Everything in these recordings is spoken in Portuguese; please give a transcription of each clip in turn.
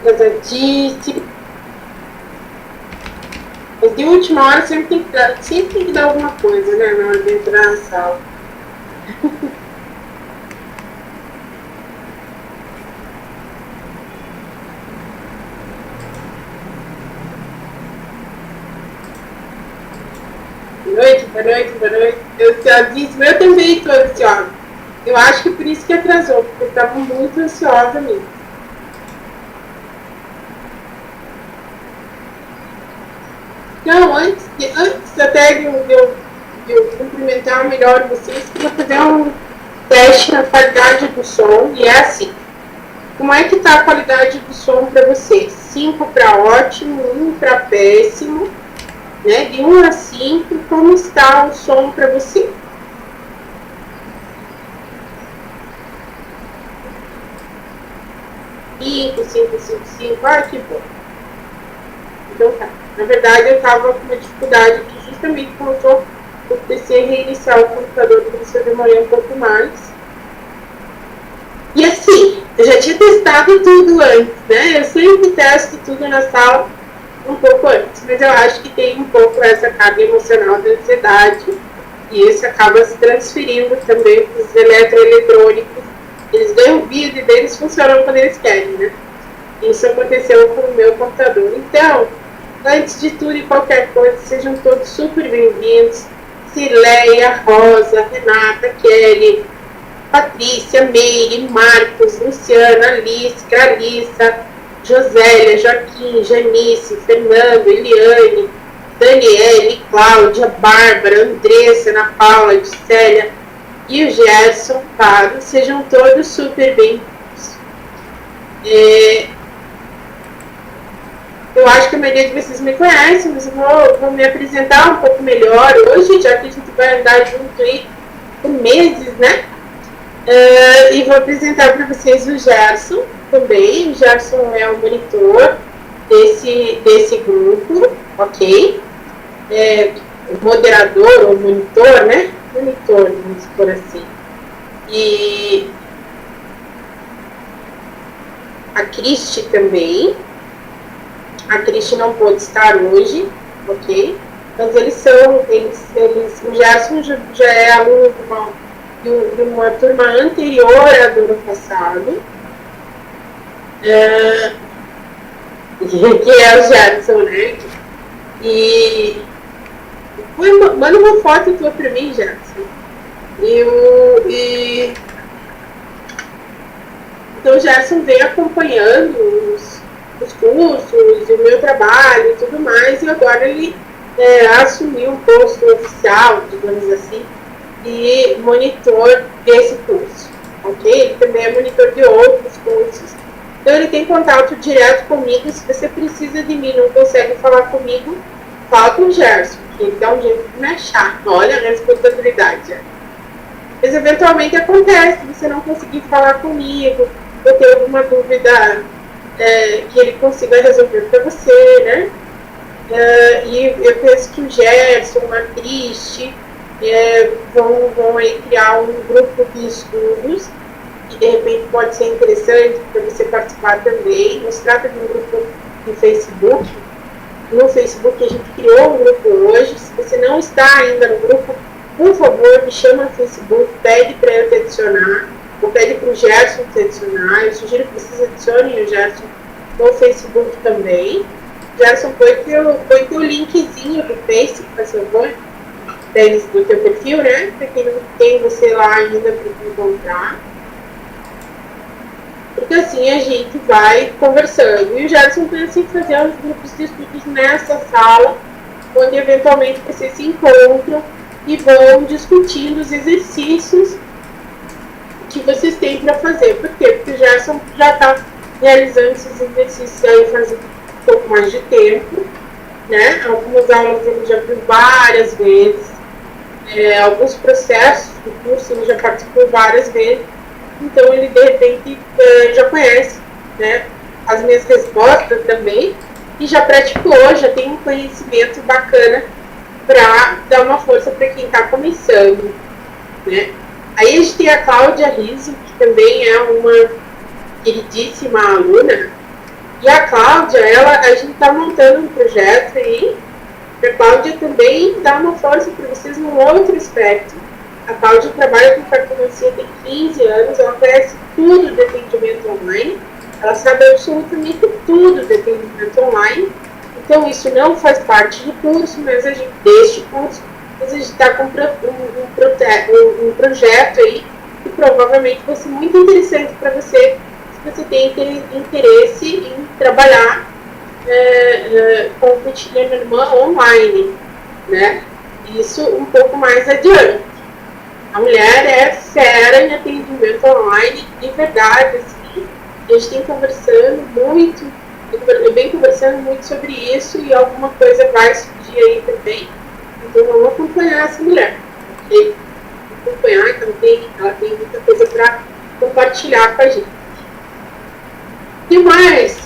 Casadice. Mas de última hora sempre tem que dar alguma coisa, né? Na hora de entrar na sala. Boa noite. Eu também estou ansiosa. Eu acho que por isso que atrasou, porque eu estava muito ansiosa mesmo. Não, antes até de eu cumprimentar melhor vocês, eu vou fazer um teste na qualidade do som, e é assim. Como é que está a qualidade do som para vocês? 5 para ótimo, 1 para péssimo, né? De 1 a 5, como está o som para você? Cinco. Ah, que bom. Então tá. Na verdade, eu estava com uma dificuldade aqui, justamente quando eu precisei reiniciar o computador, por isso eu demorei um pouco mais. E assim, eu já tinha testado tudo antes, né? Eu sempre testo tudo na sala um pouco antes, mas eu acho que tem um pouco essa carga emocional da ansiedade, e isso acaba se transferindo também para os eletroeletrônicos. Eles ganham vida e eles funcionam quando eles querem, né? Isso aconteceu com o meu computador. Então, antes de tudo e qualquer coisa, sejam todos super bem-vindos. Cileia, Rosa, Renata, Kelly, Patrícia, Meire, Marcos, Luciana, Alice, Cralissa, Josélia, Joaquim, Janice, Fernando, Eliane, Daniele, Cláudia, Bárbara, Andressa, Ana Paula, Edicélia e o Gerson, claro, sejam todos super bem-vindos. Eu acho que a maioria de vocês me conhecem, mas eu vou me apresentar um pouco melhor hoje, já que a gente vai andar junto aí por meses, né? E vou apresentar para vocês o Gerson também. O Gerson é o monitor desse grupo, ok? O moderador ou monitor, né? Monitor, vamos por assim. E a Cristi também. A Cristi não pôde estar hoje, ok? Mas o Gerson já é aluno de uma turma anterior à do ano passado, que é o Gerson, né? E manda uma foto tua pra mim, Gerson. Então o Gerson vem acompanhando os cursos, o meu trabalho e tudo mais, e agora ele assumiu um posto oficial, digamos assim, e monitor desse curso, ok? Ele também é monitor de outros cursos, então ele tem contato direto comigo. Se você precisa de mim, não consegue falar comigo, fala com o Gerson, que ele dá um jeito de me achar. Olha a responsabilidade. Mas eventualmente acontece, você não conseguir falar comigo, ou ter alguma dúvida que ele consiga resolver para você, né? E eu penso que o Gerson, a Cristi, vão aí criar um grupo de estudos, que de repente pode ser interessante para você participar também. Não se trata de um grupo no Facebook. No Facebook a gente criou um grupo hoje. Se você não está ainda no grupo, por favor, me chama no Facebook, pede para eu te adicionar, ou pede para o Gerson te adicionar. Eu sugiro que vocês adicionem o Gerson no Facebook também. Gerson, põe teu linkzinho do Face, por favor, do teu perfil, né? Para quem não tem você lá ainda para encontrar. Porque assim a gente vai conversando. E o Gerson pensa em fazer os grupos de estudos nessa sala, onde eventualmente vocês se encontram e vão discutindo os exercícios que vocês têm para fazer. Por quê? Porque o Gerson já está realizando esses exercícios aí faz um pouco mais de tempo, né? Algumas aulas ele já viu várias vezes, alguns processos do curso ele já participou várias vezes, então ele de repente já conhece, né, as minhas respostas também, e já praticou, já tem um conhecimento bacana para dar uma força para quem está começando, né? Aí a gente tem a Cláudia Riso, que também é uma queridíssima aluna. E a Cláudia, a gente está montando um projeto aí, para a Cláudia também dar uma força para vocês num outro aspecto. A Cláudia trabalha com cartomancia tem 15 anos, ela conhece tudo de atendimento online, ela sabe absolutamente tudo de atendimento online. Então, isso não faz parte do curso, mas a gente, deste curso, a gente está com um projeto aí que provavelmente vai ser muito interessante para você, se você tem interesse em trabalhar com o Petit Lenormand online, né? Isso um pouco mais adiante. A mulher é fera em atendimento online, de verdade, assim. A gente tem conversando muito, eu venho conversando muito sobre isso e alguma coisa vai surgir aí também. Então vamos acompanhar essa mulher, ok? Acompanhar, então ela tem muita coisa para compartilhar com a gente. E mais,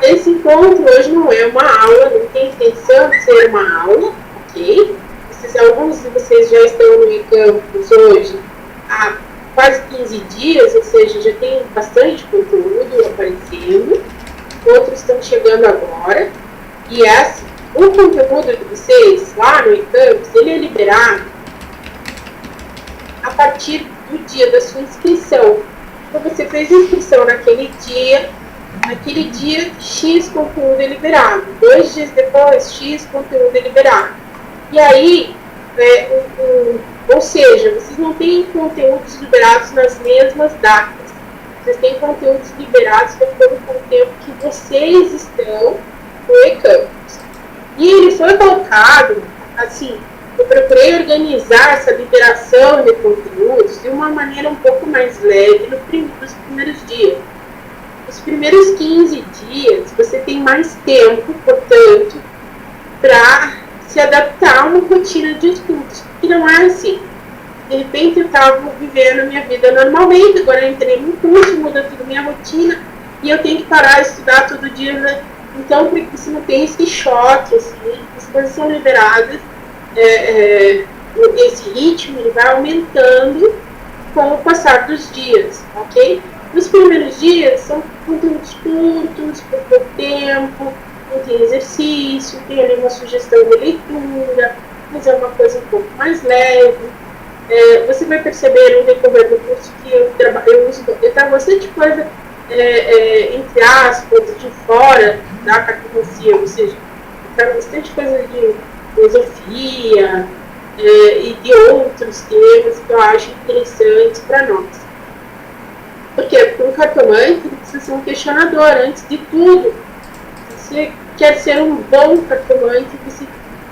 esse encontro hoje não é uma aula, não tem intenção de ser uma aula, ok? Alguns de vocês já estão no e-campus hoje há quase 15 dias, ou seja, já tem bastante conteúdo aparecendo, outros estão chegando agora, e o conteúdo de vocês lá no e-campus, ele é liberado a partir do dia da sua inscrição. Então você fez inscrição naquele dia, X conteúdo é liberado, 2 dias depois, X conteúdo é liberado. E aí, ou seja, vocês não têm conteúdos liberados nas mesmas datas. Vocês têm conteúdos liberados de acordo com o tempo que vocês estão no e-campus. E ele foi colocado, assim, eu procurei organizar essa liberação de conteúdos de uma maneira um pouco mais leve nos primeiros dias. Nos primeiros 15 dias, você tem mais tempo, portanto, para se adaptar a uma rotina de estudos, que não é assim. De repente eu estava vivendo a minha vida normalmente, agora eu entrei no curso, muda tudo a minha rotina, e eu tenho que parar de estudar todo dia, né? Então, porque você não tem esse choque, assim, as coisas são liberadas, esse ritmo ele vai aumentando com o passar dos dias, ok? Nos primeiros dias são conteúdos curtos, por pouco tempo, não tem exercício, tem ali uma sugestão de leitura, mas é uma coisa um pouco mais leve. Você vai perceber no decorrer do curso que eu trago bastante coisa, entre aspas, de fora da cartomancia, ou seja, eu trago bastante coisa de filosofia e de outros temas que eu acho interessantes para nós. Porque um cartomante precisa ser um questionador, antes de tudo. Se você quer ser um bom cartomante, você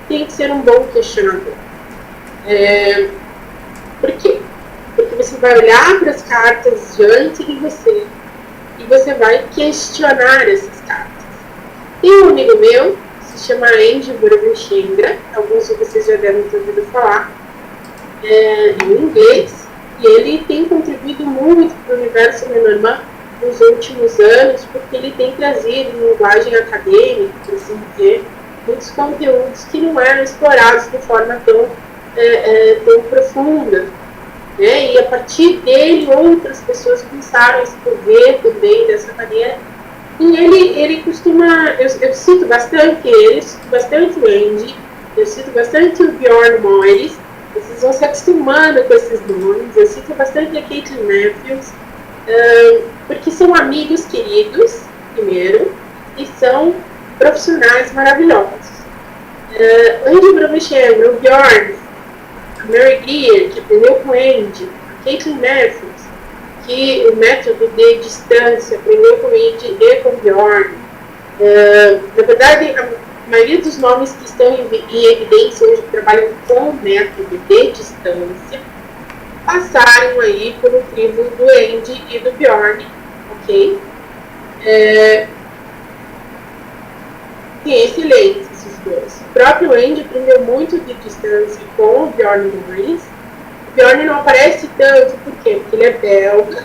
tem que ser um bom questionador. Por quê? Porque você vai olhar para as cartas diante de você e você vai questionar essas cartas. Tem um amigo meu, que se chama Andy Burabichengra, alguns de vocês já devem ter ouvido falar, em inglês, e ele tem contribuído muito para o universo Lenormand nos últimos anos, porque ele tem trazido em linguagem acadêmica, por assim dizer, muitos conteúdos que não eram explorados de forma tão profunda. E a partir dele, outras pessoas começaram a escrever também dessa maneira. E ele costuma, eu cito bastante ele, cito bastante o Andy, eu cito bastante o Bjorn Moyes, vocês vão se acostumando com esses nomes, eu cito bastante a Caitlin Matthews, porque são amigos queridos, primeiro, e são profissionais maravilhosos. Andy Bromichenko, o Bjorn, a Mary Greer, que aprendeu com Andy, a Caitlin Matthews, que o método de distância aprendeu com Andy e com Bjorn. Na verdade, a maioria dos nomes que estão em evidência hoje que trabalham com o método de distância passaram aí pelo crivo do Andy e do Bjorn, ok? Tem excelentes esses dois. O próprio Andy aprendeu muito de distância com o Bjorn Moyes. O Bjorn não aparece tanto, por quê? Porque ele é belga,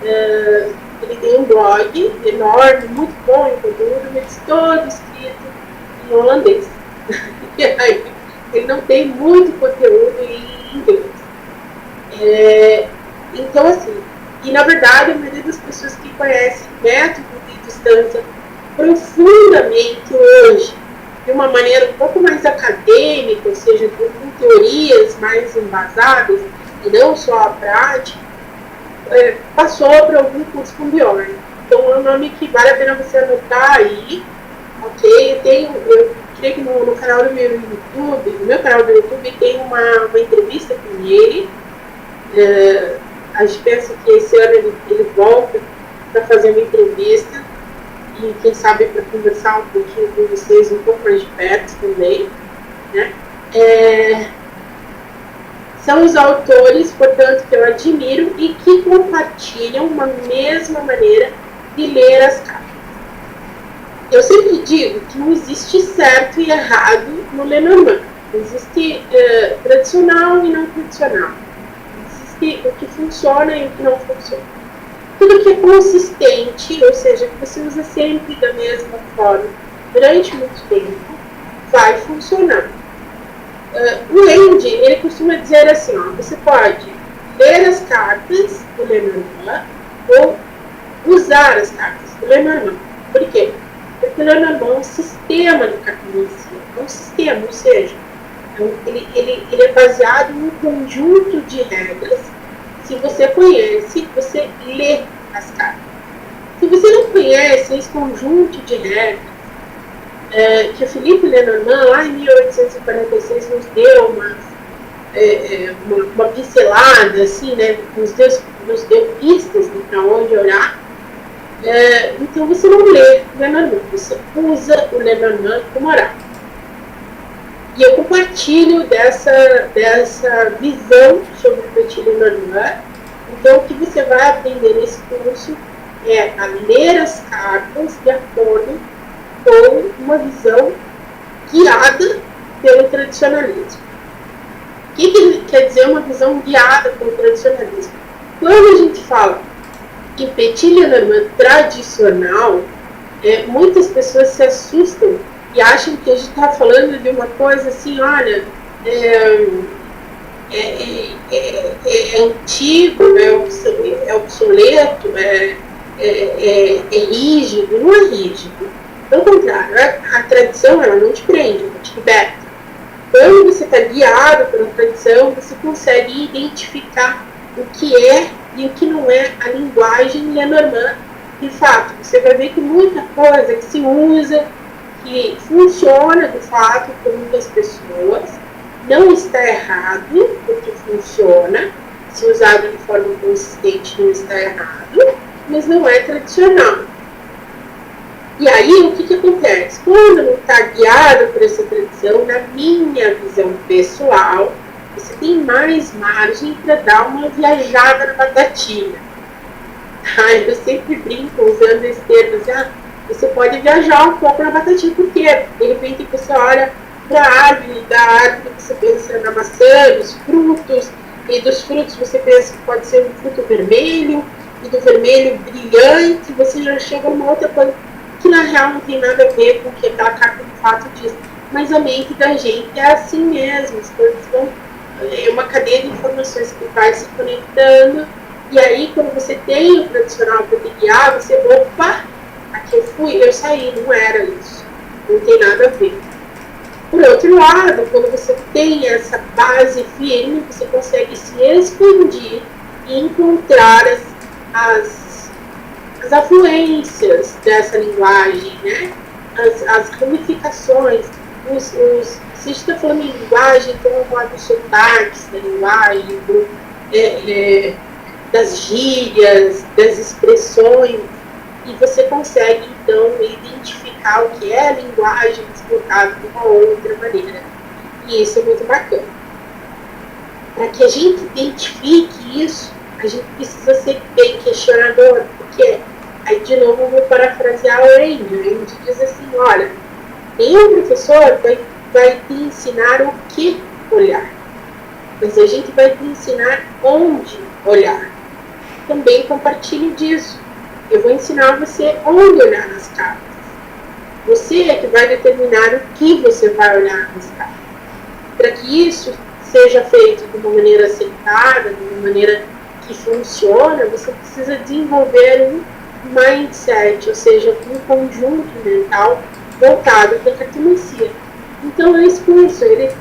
ele tem um blog enorme, muito bom em conteúdo, mas todo escrito em holandês. E aí, ele não tem muito conteúdo em inglês. Então, assim, e na verdade a maioria das pessoas que conhecem método de distância profundamente hoje, de uma maneira um pouco mais acadêmica, ou seja, com teorias mais embasadas, e não só a prática, passou por algum curso com Bjorn. Então é um nome que vale a pena você anotar aí, ok? Eu creio que no canal do meu YouTube, no meu canal do YouTube, tem uma entrevista com ele. A gente pensa que esse ano ele volta para fazer uma entrevista e quem sabe para conversar um pouquinho com vocês um pouco mais de perto também, né? São os autores, portanto, que eu admiro e que compartilham uma mesma maneira de ler as cartas. Eu sempre digo que não existe certo e errado no Lenormand. Existe tradicional e não tradicional. Existe o que funciona e o que não funciona. Tudo que é consistente, ou seja, que você usa sempre da mesma forma durante muito tempo, vai funcionar. O Andy, ele costuma dizer assim, ó, você pode ler as cartas do Lenormand ou usar as cartas do Lenormand. Por quê? Porque o Lenormand é um sistema de cartomancia, é um sistema, ou seja, ele é baseado em um conjunto de regras. Se você conhece, você lê as cartas. Se você não conhece esse conjunto de regras, que o Philippe Lenormand, lá em 1846, nos deu uma pincelada, assim, né, nos deu pistas para onde olhar. Então você não lê o Lenormand, você usa o Lenormand como oráculo. E eu compartilho dessa visão sobre o Petit Lenormand. Então, o que você vai aprender nesse curso é a ler as cartas de acordo com uma visão guiada pelo tradicionalismo. O que quer dizer uma visão guiada pelo tradicionalismo? Quando a gente fala em Petit Lenormand tradicional, muitas pessoas se assustam e acham que a gente está falando de uma coisa assim, olha, é antigo, é obsoleto, é rígido. Não é rígido. Pelo contrário, a tradição ela não te prende, ela te liberta. Quando você está guiado pela tradição, você consegue identificar o que é e o que não é a linguagem Lenormand. De fato, você vai ver que muita coisa que se usa, que funciona de fato com muitas pessoas, não está errado, porque funciona, se usado de forma consistente não está errado, mas não é tradicional. E aí o que acontece? Quando não está guiado por essa tradição, na minha visão pessoal, você tem mais margem para dar uma viajada na batatinha. Eu sempre brinco usando esse termo, você pode viajar um pouco na batatinha, porque de repente você olha para a árvore, da árvore você pensa na maçã, nos frutos, e dos frutos você pensa que pode ser um fruto vermelho, e do vermelho brilhante, você já chega a uma outra coisa que na real não tem nada a ver com o que aquela carta de fato diz. Mas a mente da gente é assim mesmo, as coisas vão, é uma cadeia de informações que vai se conectando, e aí quando você tem o tradicional para te guiar, você, opa, aqui eu saí, não era isso, não tem nada a ver. Por outro lado, quando você tem essa base firme, você consegue se expandir e encontrar as afluências dessa linguagem, né? As ramificações. Se a gente está falando em linguagem, então vamos falar dos sotaques da linguagem, das gírias, das expressões, e você consegue então identificar o que é a linguagem explicada de uma outra maneira. E isso é muito bacana. Para que a gente identifique isso, a gente precisa ser bem questionador, porque aí de novo eu vou parafrasear o Andy. A gente diz assim, olha, nenhum professor vai te ensinar o que olhar, mas a gente vai te ensinar onde olhar. Também compartilho disso. Eu vou ensinar você onde olhar nas cartas. Você é que vai determinar o que você vai olhar nas cartas. Para que isso seja feito de uma maneira acertada, de uma maneira que funciona, você precisa desenvolver um mindset, ou seja, um conjunto mental voltado para a cartomancia. Então, esse curso, ele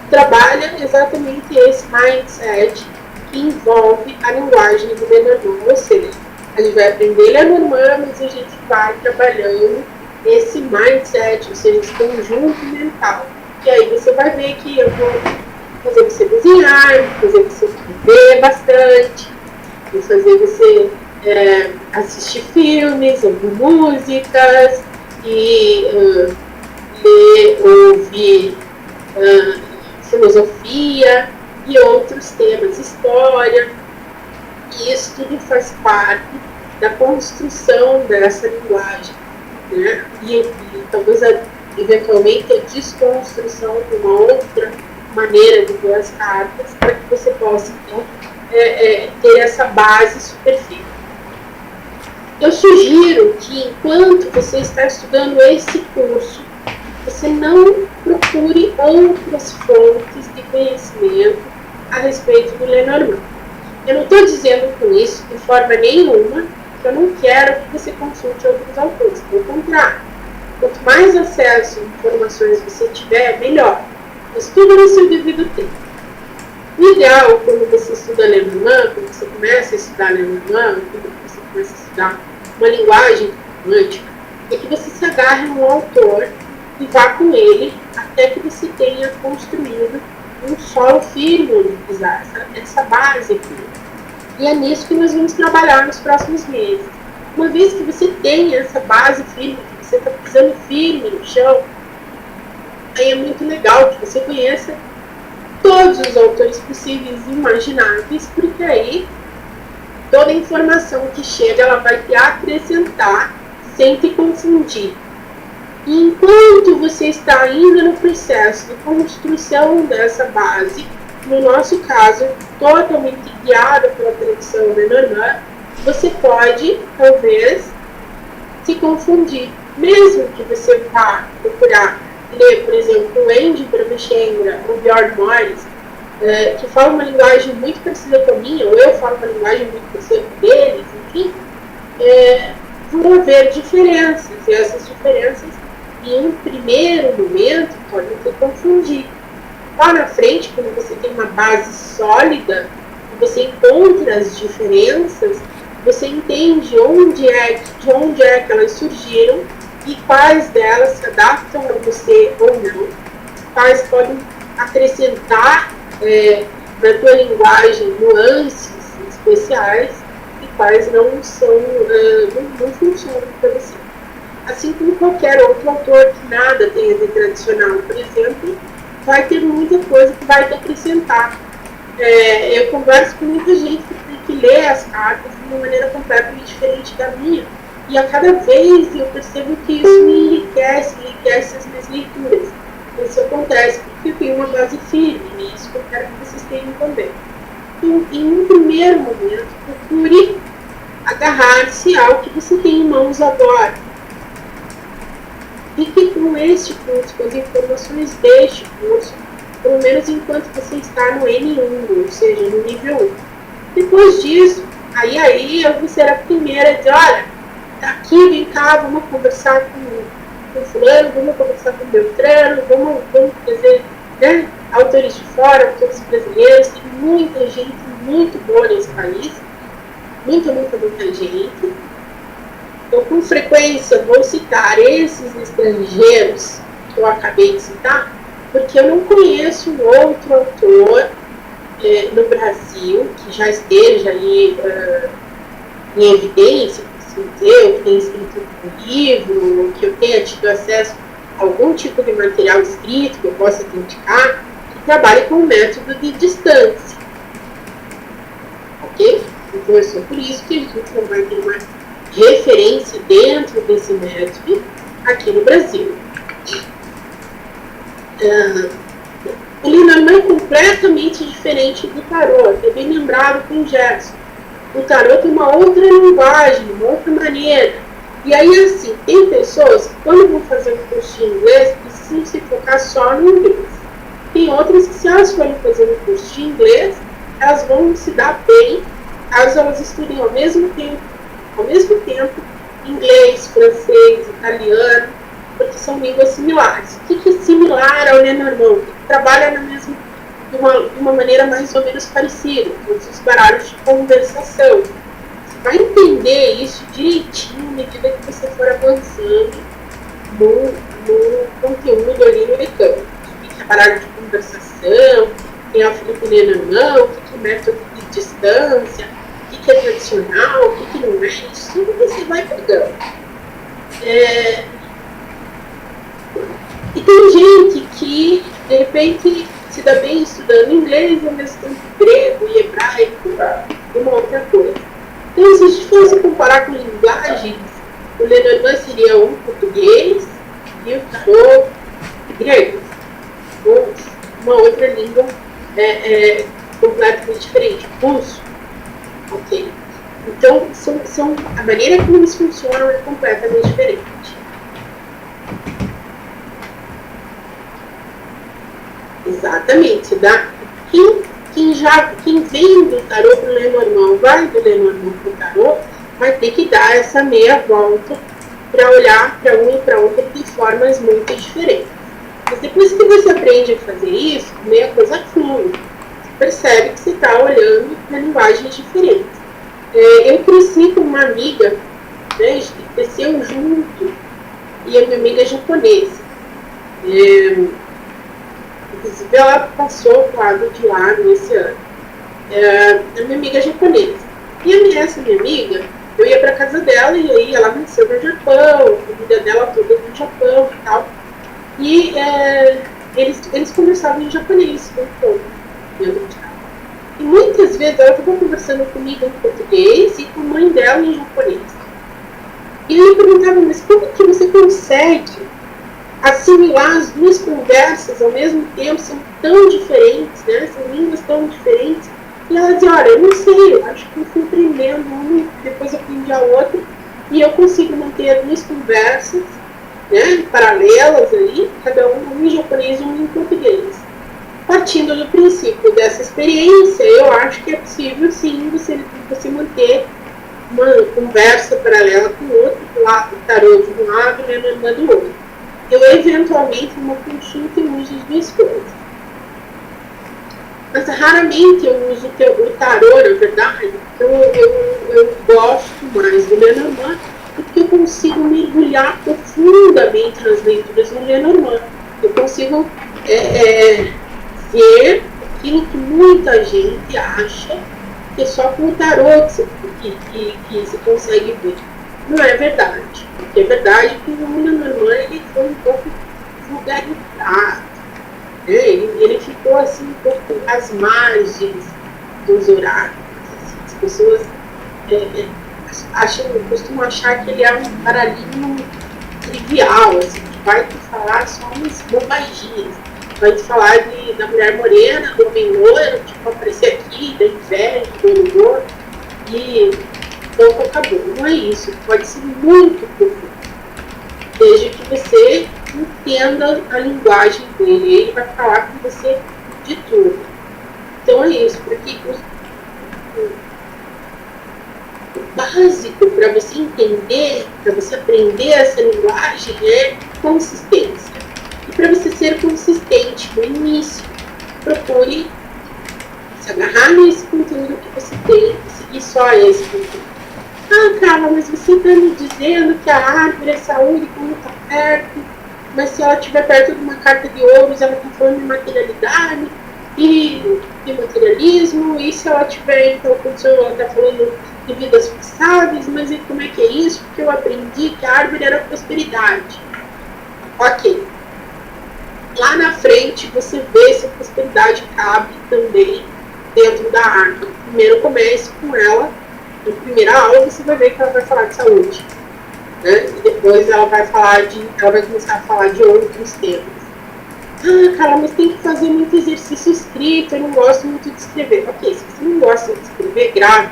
trabalha exatamente esse mindset que envolve a linguagem do Lenormand, ou seja, a gente vai aprender Lenormand, mas a gente vai trabalhando esse mindset, ou seja, esse conjunto mental. E aí você vai ver que eu vou fazer você desenhar, vou fazer você escrever bastante, vou fazer você assistir filmes, ouvir músicas e ler, ouvir filosofia e outros temas, história. E isso tudo faz parte da construção dessa linguagem, né? E talvez eventualmente a desconstrução de uma outra maneira de ver as cartas, para que você possa então ter essa base super firme. Eu sugiro que enquanto você está estudando esse curso, você não procure outras fontes de conhecimento a respeito do Lenormand. Eu não estou dizendo com isso, de forma nenhuma, que eu não quero que você consulte outros autores. Pelo contrário, quanto mais acesso a informações você tiver, melhor. Estuda no seu devido tempo. O ideal, quando você estuda Lenormand, quando você começa a estudar Lenormand, quando você começa a estudar uma linguagem quântica, é que você se agarre a um autor e vá com ele até que você tenha construído um solo firme onde pisar, essa base firme. E é nisso que nós vamos trabalhar nos próximos meses. Uma vez que você tenha essa base firme, que você está pisando firme no chão, aí é muito legal que você conheça todos os autores possíveis e imagináveis, porque aí toda a informação que chega, ela vai te acrescentar sem te confundir. E enquanto você está ainda no processo de construção dessa base, no nosso caso, totalmente guiada pela tradição Lenormand, você pode, talvez, se confundir. Mesmo que você vá procurar ler, por exemplo, o Andy Brahmachandra ou Bjorn Morris, que fala uma linguagem muito parecida com a minha, ou eu falo uma linguagem muito parecida com eles, enfim, vão haver diferenças, e essas diferenças, em um primeiro momento, podem te confundir. Lá na frente, quando você tem uma base sólida, você encontra as diferenças, você entende de onde é que elas surgiram e quais delas se adaptam a você ou não, quais podem acrescentar na tua linguagem nuances especiais e quais não funcionam para você. Assim como qualquer outro autor que nada tenha de tradicional, por exemplo, vai ter muita coisa que vai te acrescentar. Eu converso com muita gente que tem que ler as cartas de uma maneira completamente diferente da minha, e a cada vez eu percebo que isso me enriquece as minhas leituras. Isso acontece porque eu tenho uma base firme, e isso que eu quero que vocês tenham também. Então, em um primeiro momento, procure agarrar-se ao que você tem em mãos agora. Fique com este curso, com as informações deste curso, pelo menos enquanto você está no N1, ou seja, no nível 1. Depois disso, aí eu vou ser a primeira a dizer, olha, aqui, vem cá, vamos conversar com fulano, vamos conversar com Beltrano, vamos trazer, né, autores de fora, autores brasileiros. Tem muita gente muito boa nesse país, muita gente. Eu, com frequência, vou citar esses estrangeiros que eu acabei de citar, porque eu não conheço um outro autor no Brasil que já esteja aí em evidência, assim dizer, que tenha escrito um livro, ou que eu tenha tido acesso a algum tipo de material escrito que eu possa autenticar, que trabalhe com o método de distância. Ok? Então é só por isso que a gente não vai ter uma referência dentro desse método aqui no Brasil. O Lenormand é completamente diferente do tarô, é bem lembrado com o Gerson. O tarô tem uma outra linguagem, uma outra maneira. E aí, assim, tem pessoas que, quando vão fazer um curso de inglês, precisam se focar só no inglês. tem outras que, se elas forem fazer um curso de inglês, elas vão se dar bem caso elas estudem ao mesmo tempo inglês, francês, italiano, porque são línguas similares. O que é similar ao Lenormand? Trabalha de uma maneira mais ou menos parecida, todos os baralhos de conversação. Você vai entender isso direitinho à medida que você for avançando no conteúdo ali no Lenormand. O que é baralho de conversação, tem a Felipe Lenormand, o que é método de distância, o que é tradicional, o que não é, isso tudo você vai pegando. E tem gente que, de repente, se dá bem estudando inglês, ao mesmo tempo grego e hebraico, e uma outra coisa. Então, se a gente fosse comparar com linguagens, o Lenormand seria um português e o tarô grego, ou uma outra língua completamente diferente, russo. Ok. Então, a maneira como eles funcionam é completamente diferente. Exatamente. Quem vem do tarô para o Lenormand, vai do Lenormand para o tarô, vai ter que dar essa meia volta para olhar para um e para outro de formas muito diferentes. Mas depois que você aprende a fazer isso, meia coisa flui. Você percebe que você está olhando para linguagens diferentes. Eu cresci com uma amiga, né, a gente cresceu junto, e a minha amiga é japonesa. Inclusive, ela passou o quadro de lá nesse ano. A minha amiga é japonesa. E essa minha amiga, eu ia para casa dela e aí ela nasceu no Japão, a vida dela toda no Japão e tal. E eles conversavam em japonês o tempo todo, dentro de casa. E muitas vezes ela estava conversando comigo em português e com a mãe dela em japonês. E eu me perguntava, mas como que você consegue assimilar as duas conversas ao mesmo tempo? São tão diferentes, né? São línguas tão diferentes. E ela dizia, olha, eu não sei, eu acho que eu fui aprendendo uma, depois aprendi a outra, e eu consigo manter as duas conversas, né, paralelas aí, cada uma em japonês e uma em português. Partindo do princípio dessa experiência, eu acho que é possível, sim, você manter uma conversa paralela com o outro, o tarô de um lado e a Lenormand do outro. Eu, eventualmente, uma consulta, eu uso as duas coisas. Mas raramente eu uso o tarô, na verdade. Então eu gosto mais do Lenormand, porque eu consigo mergulhar profundamente nas leituras do Lenormand. Eu consigo ver aquilo que muita gente acha que é só com o tarô que se consegue ver. Não é verdade. Porque é verdade que o Lenormand ele foi um pouco vulgarizado. Ele ficou assim um pouco às margens dos oráculos. Assim. As pessoas costumam achar que ele é um baralhinho trivial, assim, que vai te falar só umas bobaginhas. Vai te falar da mulher morena, do homem loiro, tipo, aparecer aqui, da inveja, do orgulho, e pouco acabou. Não é isso. Pode ser muito profundo. Desde que você entenda a linguagem dele, ele vai falar com você de tudo. Então é isso, porque o básico para você entender, para você aprender essa linguagem é consistência. E para você ser consistente no início, procure se agarrar nesse conteúdo que você tem e seguir só esse conteúdo. Ah, Carla, mas você está me dizendo que a árvore é saúde quando está perto, mas se ela estiver perto de uma carta de ouros, ela está falando de materialidade e de materialismo, e se ela tiver, então, ela está falando de vidas passadas, mas e como é que é isso? Porque eu aprendi que a árvore era prosperidade. Ok. Lá na frente, você vê se a prosperidade cabe também dentro da árvore. Primeiro comece com ela. Na primeira aula você vai ver que ela vai falar de saúde, né? E depois ela vai começar a falar de outros temas. Ah, cara, mas tem que fazer muito exercício escrito, eu não gosto muito de escrever. Ok, se você não gosta de escrever, grave.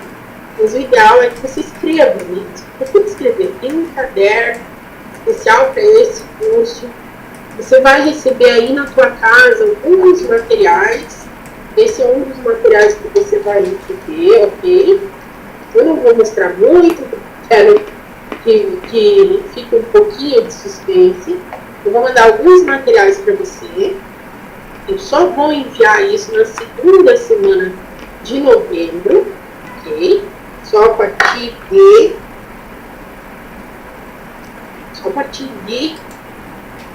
Mas o ideal é que você escreva mesmo. Procure escrever. Tem um caderno especial para esse curso. Você vai receber aí na tua casa alguns materiais. Esse é um dos materiais que você vai receber, ok? Eu não vou mostrar muito, porque quero que fique um pouquinho de suspense. Eu vou mandar alguns materiais para você. Eu só vou enviar isso na segunda semana de novembro, ok? Só a partir de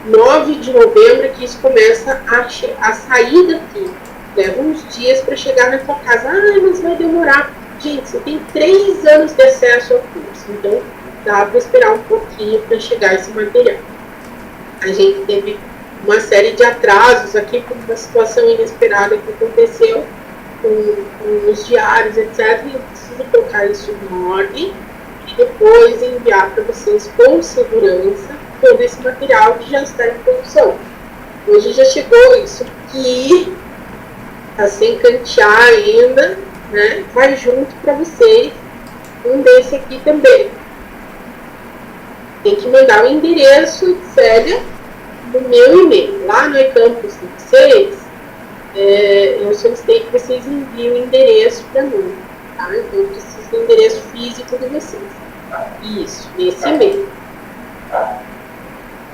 9 de novembro que isso começa a sair daqui. Leva uns dias para chegar na tua casa. Ah, mas vai demorar. Gente, você tem 3 anos de acesso ao curso, então dá para esperar um pouquinho para chegar esse material. A gente teve uma série de atrasos aqui por uma situação inesperada que aconteceu com os diários, etc. E eu preciso colocar isso em ordem e depois enviar para vocês com segurança todo esse material que já está em produção. Hoje já chegou isso aqui, está sem cantear ainda, né? Vai junto para vocês um desse aqui também. Tem que mandar o endereço, Célia, no meu e-mail. Lá no eCampus de vocês, eu solicitei que vocês enviem o endereço para mim, tá? Então eu preciso do endereço físico de vocês. Isso, nesse e-mail.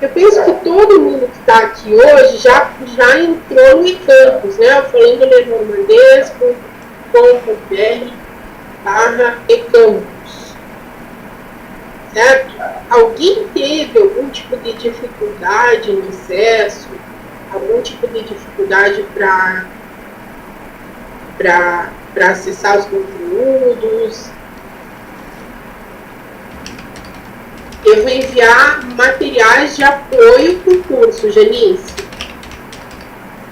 Eu penso que todo mundo que está aqui hoje já entrou no eCampus, né? Falando lenormandês.com.br/eCampus. Certo? Alguém teve algum tipo de dificuldade no acesso? Algum tipo de dificuldade para acessar os conteúdos? Eu vou enviar materiais de apoio para o curso, Janice.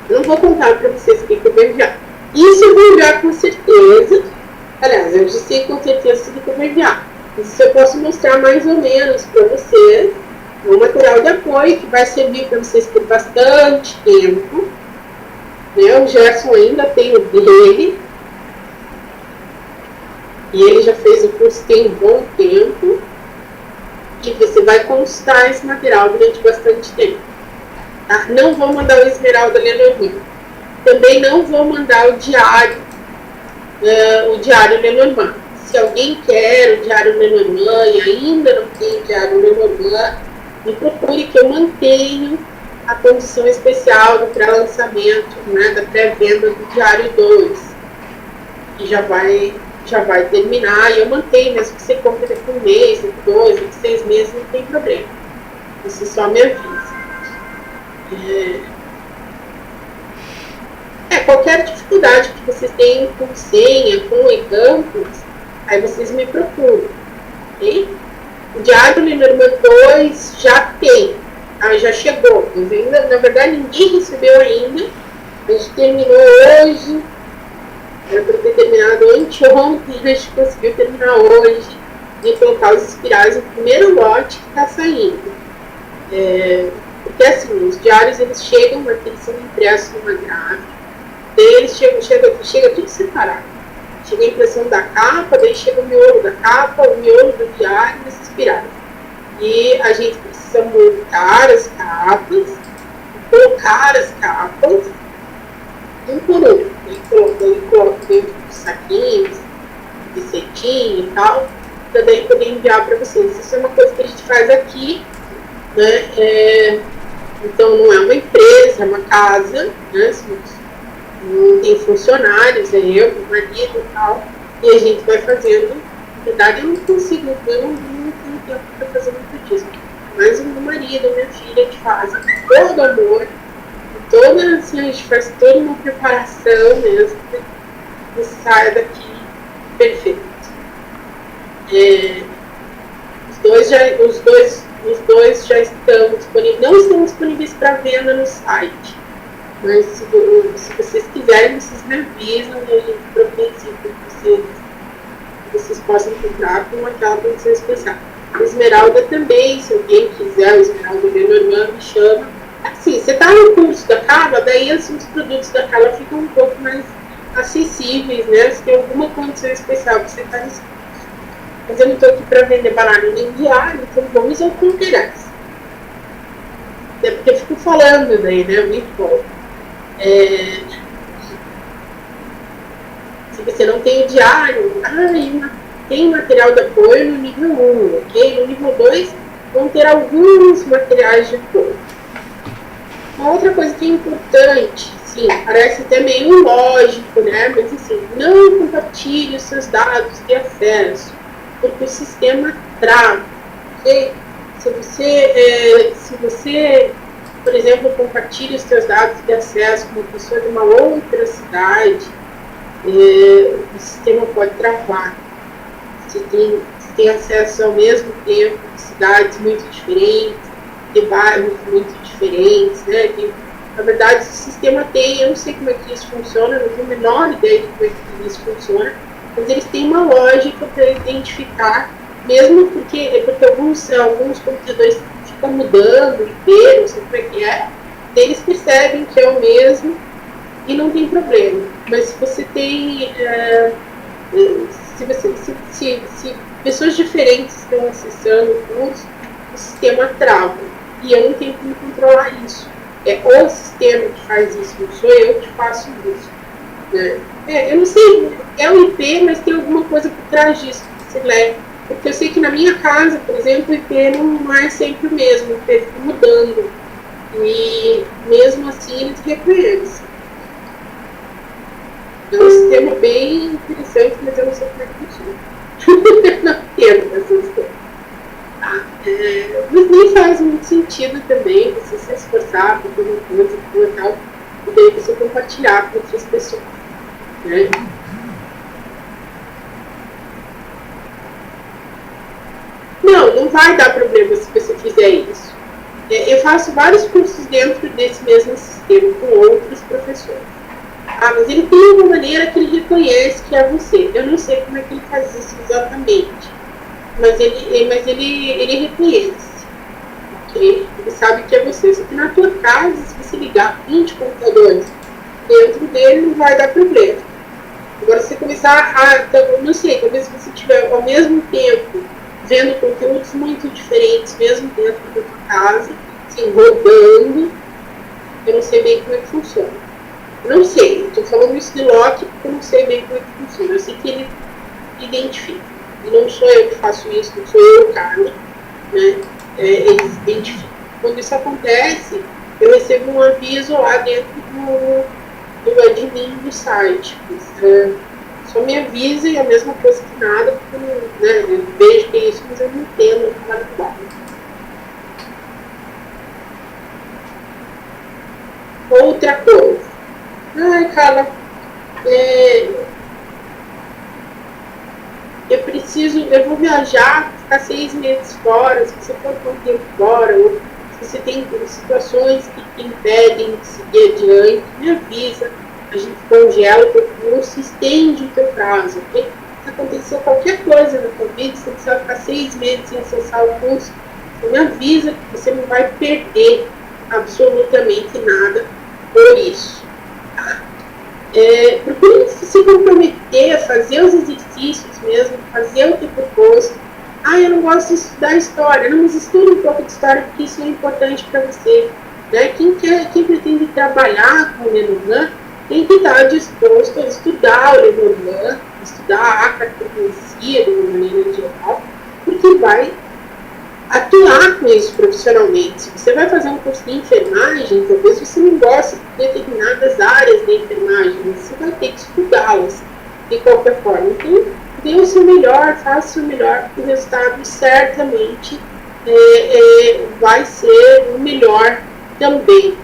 Eu não vou contar para vocês o que eu vou enviar. Isso eu vou enviar com certeza. Aliás, eu já sei com certeza o que eu vou enviar. Isso eu posso mostrar mais ou menos para vocês. Um material de apoio que vai servir para vocês por bastante tempo. Né? O Gerson ainda tem o dele. E ele já fez o curso tem um bom tempo. E você vai consultar esse material durante bastante tempo. Tá? Não vou mandar o Esmeralda Lenormand. Também não vou mandar o diário Lenormand. Se alguém quer o diário Lenormand e ainda não tem o diário Lenormand, me procure que eu mantenho a condição especial do pré-lançamento, né, da pré-venda do diário 2, que já vai terminar, e eu mantenho, mesmo que você compre daqui um mês, daqui 2, daqui 6 meses, não tem problema. Você só me avisa. Qualquer dificuldade que vocês tenham com senha, com eCampus, aí vocês me procuram, ok? O diário Lenormand 2 já tem, já chegou. Ainda, na verdade, ninguém recebeu ainda. A gente terminou hoje. Era para ter terminado anteontem, a gente conseguiu terminar hoje de colocar os espirais no primeiro lote que está saindo. Porque assim, os diários eles chegam aqui, eles são impressos numa gráfica, daí eles chega tudo separado. Chega a impressão da capa, daí chega o miolo da capa, o miolo do diário e as espirais. E a gente precisa montar as capas, colocar as capas, um por um. Ele coloca dentro dos saquinhos, de cetim e tal, para daí poder enviar para vocês. Isso é uma coisa que a gente faz aqui, né? Então não é uma empresa, é uma casa, né? Não tem funcionários, é eu, meu marido e tal, e a gente vai fazendo. Na verdade, eu não consigo, eu não tenho tempo para fazer muito disso. Mas o meu marido, minha filha, que fazem todo amor. Assim, a gente faz toda uma preparação mesmo que saia daqui perfeito. Os dois já estão disponíveis, não estão disponíveis para venda no site, mas se vocês quiserem, vocês me avisam e a gente providencia para vocês possam comprar com aquela condição especial. A Esmeralda também, se alguém quiser, a Esmeralda Lenormand me chama. Assim, você está no curso da Carla, daí assim, os produtos da Carla ficam um pouco mais acessíveis, né? Se tem alguma condição especial que você está nesse curso. Mas eu não estou aqui para vender banana nem diário, então vamos ao Conqueraz. porque eu fico falando daí, né? Muito bom. Se você não tem o diário, tem material de apoio no nível 1, ok? No nível 2, vão ter alguns materiais de apoio. Uma outra coisa que é importante, sim, parece até meio lógico, né? Mas assim, não compartilhe os seus dados de acesso, porque o sistema trava, ok? Se você, por exemplo, compartilha os seus dados de acesso com uma pessoa de uma outra cidade, o sistema pode travar. Você tem acesso ao mesmo tempo de cidades muito diferentes, de bairros muito diferentes, né? Na verdade, o sistema tem, eu não sei como é que isso funciona, não tenho a menor ideia de como é que isso funciona, mas eles têm uma lógica para identificar, mesmo porque alguns computadores ficam mudando, IP, não sei como é que é, eles percebem que é o mesmo e não tem problema. Mas se você tem... se pessoas diferentes estão acessando o curso, o sistema trava. E eu não tenho como controlar isso. É o sistema que faz isso, não sou eu que faço isso. Né? Eu não sei, é o IP, mas tem alguma coisa por trás disso que você leva. Porque eu sei que na minha casa, por exemplo, o IP não é sempre o mesmo, o IP fica mudando. E mesmo assim eles reconhecem. É um sistema bem interessante, mas eu não sei como é que funciona. Não entendo essas coisas. Mas nem faz muito sentido também você se esforçar por alguma coisa e tal, e daí você compartilhar com outras pessoas. Né? Não vai dar problema se você fizer isso. Eu faço vários cursos dentro desse mesmo sistema com outros professores. Mas ele tem uma maneira que ele reconhece que é você. Eu não sei como é que ele faz isso exatamente, mas ele reconhece, ok? Ele sabe que é você. Só que na tua casa, se você ligar 20 computadores dentro dele, não vai dar problema. Agora, se você começar não sei, talvez se você estiver ao mesmo tempo vendo conteúdos muito diferentes, mesmo dentro da tua casa, assim, rodando, eu não sei bem como é que funciona. Não sei, estou falando isso de Loki porque eu não sei bem como é que funciona. Eu sei que ele identifica. E não sou eu que faço isso, não sou eu, Carla. Né? Eles identificam. Quando isso acontece, eu recebo um aviso lá dentro do admin do site. Só me avisa e é a mesma coisa que nada, porque eu vejo que é isso, mas eu não entendo nada do lado. Outra coisa. Cara, eu vou viajar, ficar 6 meses fora, se você for por um tempo fora, ou se você tem situações que te impedem de seguir adiante, me avisa, a gente congela o teu curso e estende o teu prazo, ok? Se acontecer qualquer coisa na tua vida, se você precisar ficar 6 meses sem acessar o curso, você me avisa que você não vai perder absolutamente nada por isso. Procure se comprometer a fazer os exercícios mesmo, fazer o que proposto. Eu não gosto de estudar história. Não, mas estude um pouco de história, porque isso é importante para você. Né? Quem pretende trabalhar com o Lenormand tem que estar disposto a estudar o Lenormand, estudar a cartografia de uma maneira geral, porque vai atuar com isso profissionalmente. Se você vai fazer um curso de enfermagem, talvez você não goste de determinadas áreas da enfermagem, mas você vai ter que estudá-las de qualquer forma. Então, dê o seu melhor, faça o seu melhor, porque o resultado certamente vai ser o melhor também.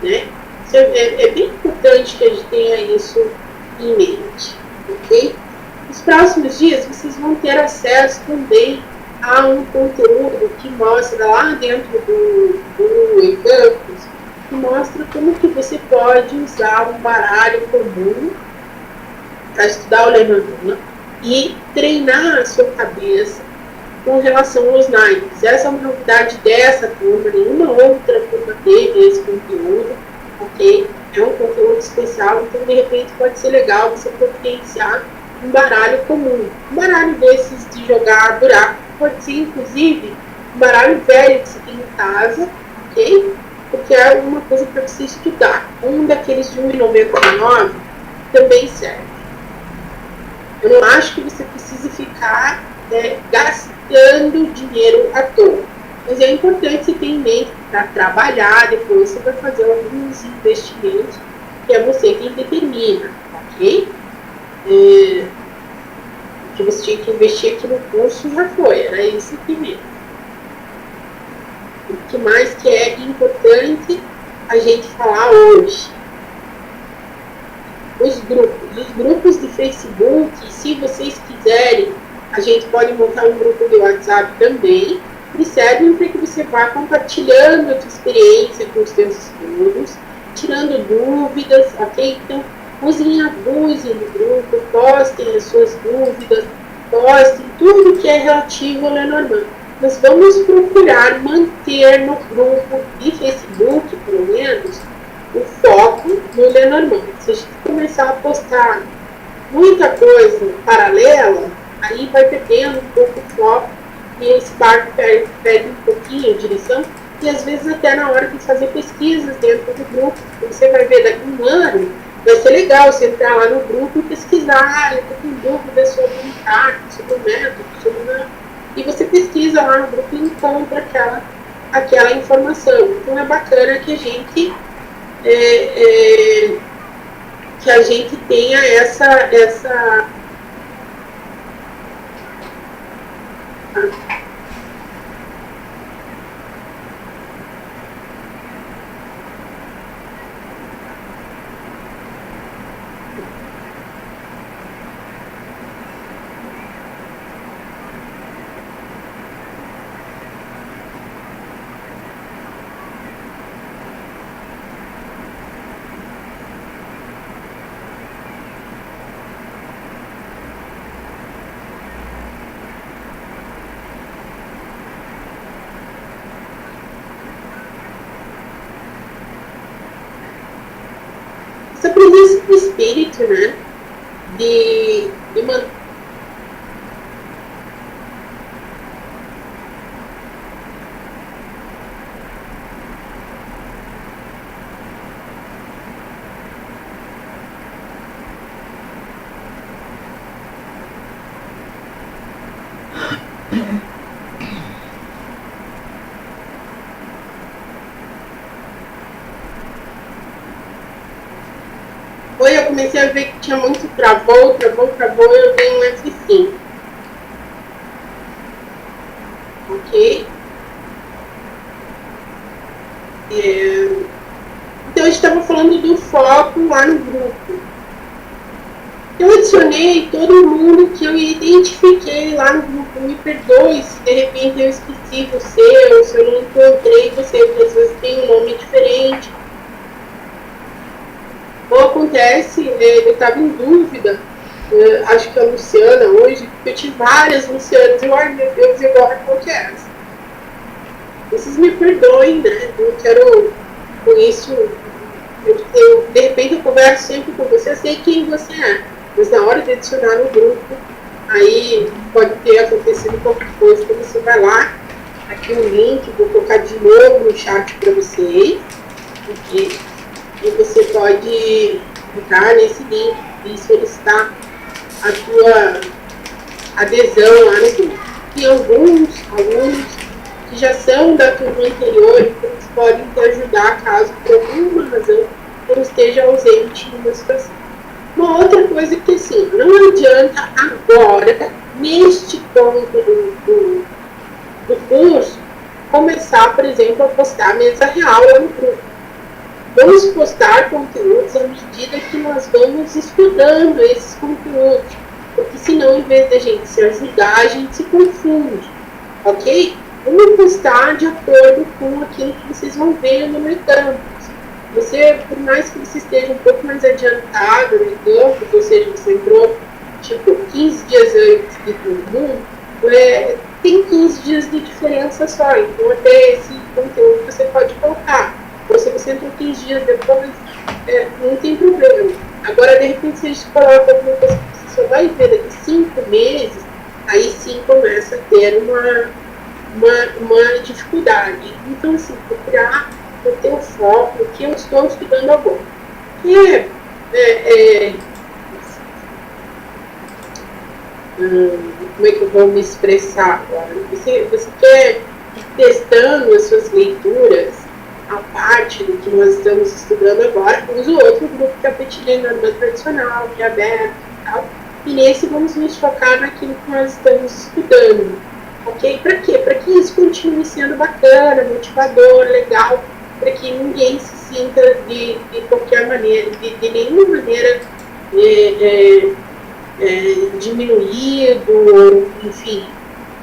Né? É bem importante que a gente tenha isso em mente. Ok? Nos próximos dias, vocês vão ter acesso também há um conteúdo que mostra lá dentro do eCampus, que mostra como que você pode usar um baralho comum para estudar o Lenormand e treinar a sua cabeça com relação aos naipes. Essa é uma novidade dessa turma, nenhuma outra turma teve esse conteúdo, ok? É um conteúdo especial, então de repente pode ser legal você potenciar um baralho comum. Um baralho desses de jogar buraco, pode ser inclusive um baralho velho que você tem em casa, ok? porque é uma coisa para você estudar. Um daqueles de 1,99 também serve. Eu não acho que você precise ficar gastando dinheiro à toa. Mas é importante você ter em mente para trabalhar, depois você vai fazer alguns investimentos, que é você quem determina, ok? O que você tinha que investir aqui no curso já foi, era isso aqui mesmo. O que mais que é importante a gente falar hoje? Os grupos de Facebook, se vocês quiserem, a gente pode montar um grupo de WhatsApp também, que servem para que você vá compartilhando a sua experiência com os seus estudos, tirando dúvidas, ok? Então, usem e abusem do grupo, postem as suas dúvidas, postem tudo que é relativo ao Lenormand. Nós vamos procurar manter no grupo de Facebook, pelo menos, o foco no Lenormand. Se a gente começar a postar muita coisa paralela, aí vai perdendo um pouco o foco e esse barco perde um pouquinho a direção, e às vezes até na hora de fazer pesquisas dentro do grupo, você vai ver daqui a um ano, vai ser legal você entrar lá no grupo e pesquisar, eu estou com dúvidas sobre o impacto, sobre o método, e você pesquisa lá no grupo e encontra aquela informação. Então é bacana que a gente tenha essa presença do espírito, né? De manter. Oi, eu comecei a ver que tinha muito travou, eu dei um F5. Ok? Então, a gente estava falando do foco lá no grupo. Eu adicionei todo mundo que eu identifiquei lá no grupo. Me perdoe se de repente eu esqueci você, ou se eu não encontrei você, porque às vezes tem um nome diferente. Ou acontece, eu estava em dúvida, acho que a Luciana hoje, porque eu tive várias Lucianas, e ai meu Deus, e agora qual que é essa? Vocês me perdoem, né? Eu quero, com isso, de repente eu converso sempre com você, eu sei quem você é, mas na hora de adicionar no grupo, aí pode ter acontecido qualquer coisa, então você vai lá, aqui o link, vou colocar de novo no chat para vocês, aqui. E você pode clicar nesse link e solicitar a sua adesão lá no grupo. Tem alguns alunos que já são da turma anterior, então eles podem te ajudar caso por alguma razão eu esteja ausente em uma situação. Uma outra coisa que assim, não adianta agora, neste ponto do curso, começar, por exemplo, a postar a mesa real lá no grupo. Vamos postar conteúdos à medida que nós vamos estudando esses conteúdos, porque senão, em vez de a gente se ajudar, a gente se confunde, ok? Vamos postar de acordo com aquilo que vocês vão ver no campus. Você, por mais que você esteja um pouco mais adiantado no campus, ou seja, você entrou tipo 15 dias antes de todo mundo, tem 15 dias de diferença só, então até esse conteúdo você pode colocar. Ou se você entrou 15 dias depois, não tem problema. Agora, de repente, se a gente coloca alguma coisa que você só vai ver daqui 5 meses, aí sim começa a ter uma dificuldade. Então, assim, procurar manter o foco no que eu estou estudando agora. Como é que eu vou me expressar agora? Você quer ir testando as suas leituras, a parte do que nós estamos estudando agora, usa o outro grupo que é o Petilhando tradicional, que é aberto e tal, e nesse vamos nos focar naquilo que nós estamos estudando. Ok? Para quê? Para que isso continue sendo bacana, motivador, legal, para que ninguém se sinta de qualquer maneira, de nenhuma maneira diminuído, ou, enfim,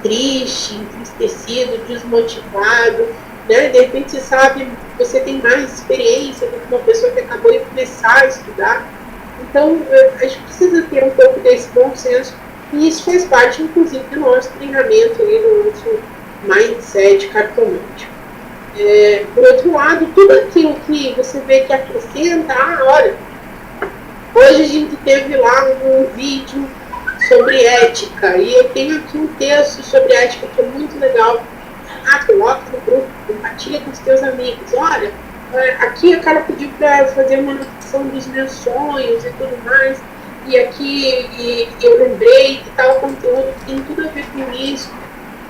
triste, entristecido, desmotivado, né? De repente, você sabe, você tem mais experiência do que uma pessoa que acabou de começar a estudar. Então, a gente precisa ter um pouco desse bom senso, e isso faz parte, inclusive, do nosso treinamento, ali, do nosso mindset cartomante. Por outro lado, tudo aquilo que você vê que acrescenta, olha, hoje a gente teve lá um vídeo sobre ética, e eu tenho aqui um texto sobre ética que é muito legal. Coloca no grupo, compartilha com os teus amigos. Olha, aqui a cara pediu para fazer uma anotação dos meus sonhos e tudo mais, e aqui eu lembrei que tal conteúdo que tem tudo a ver com isso.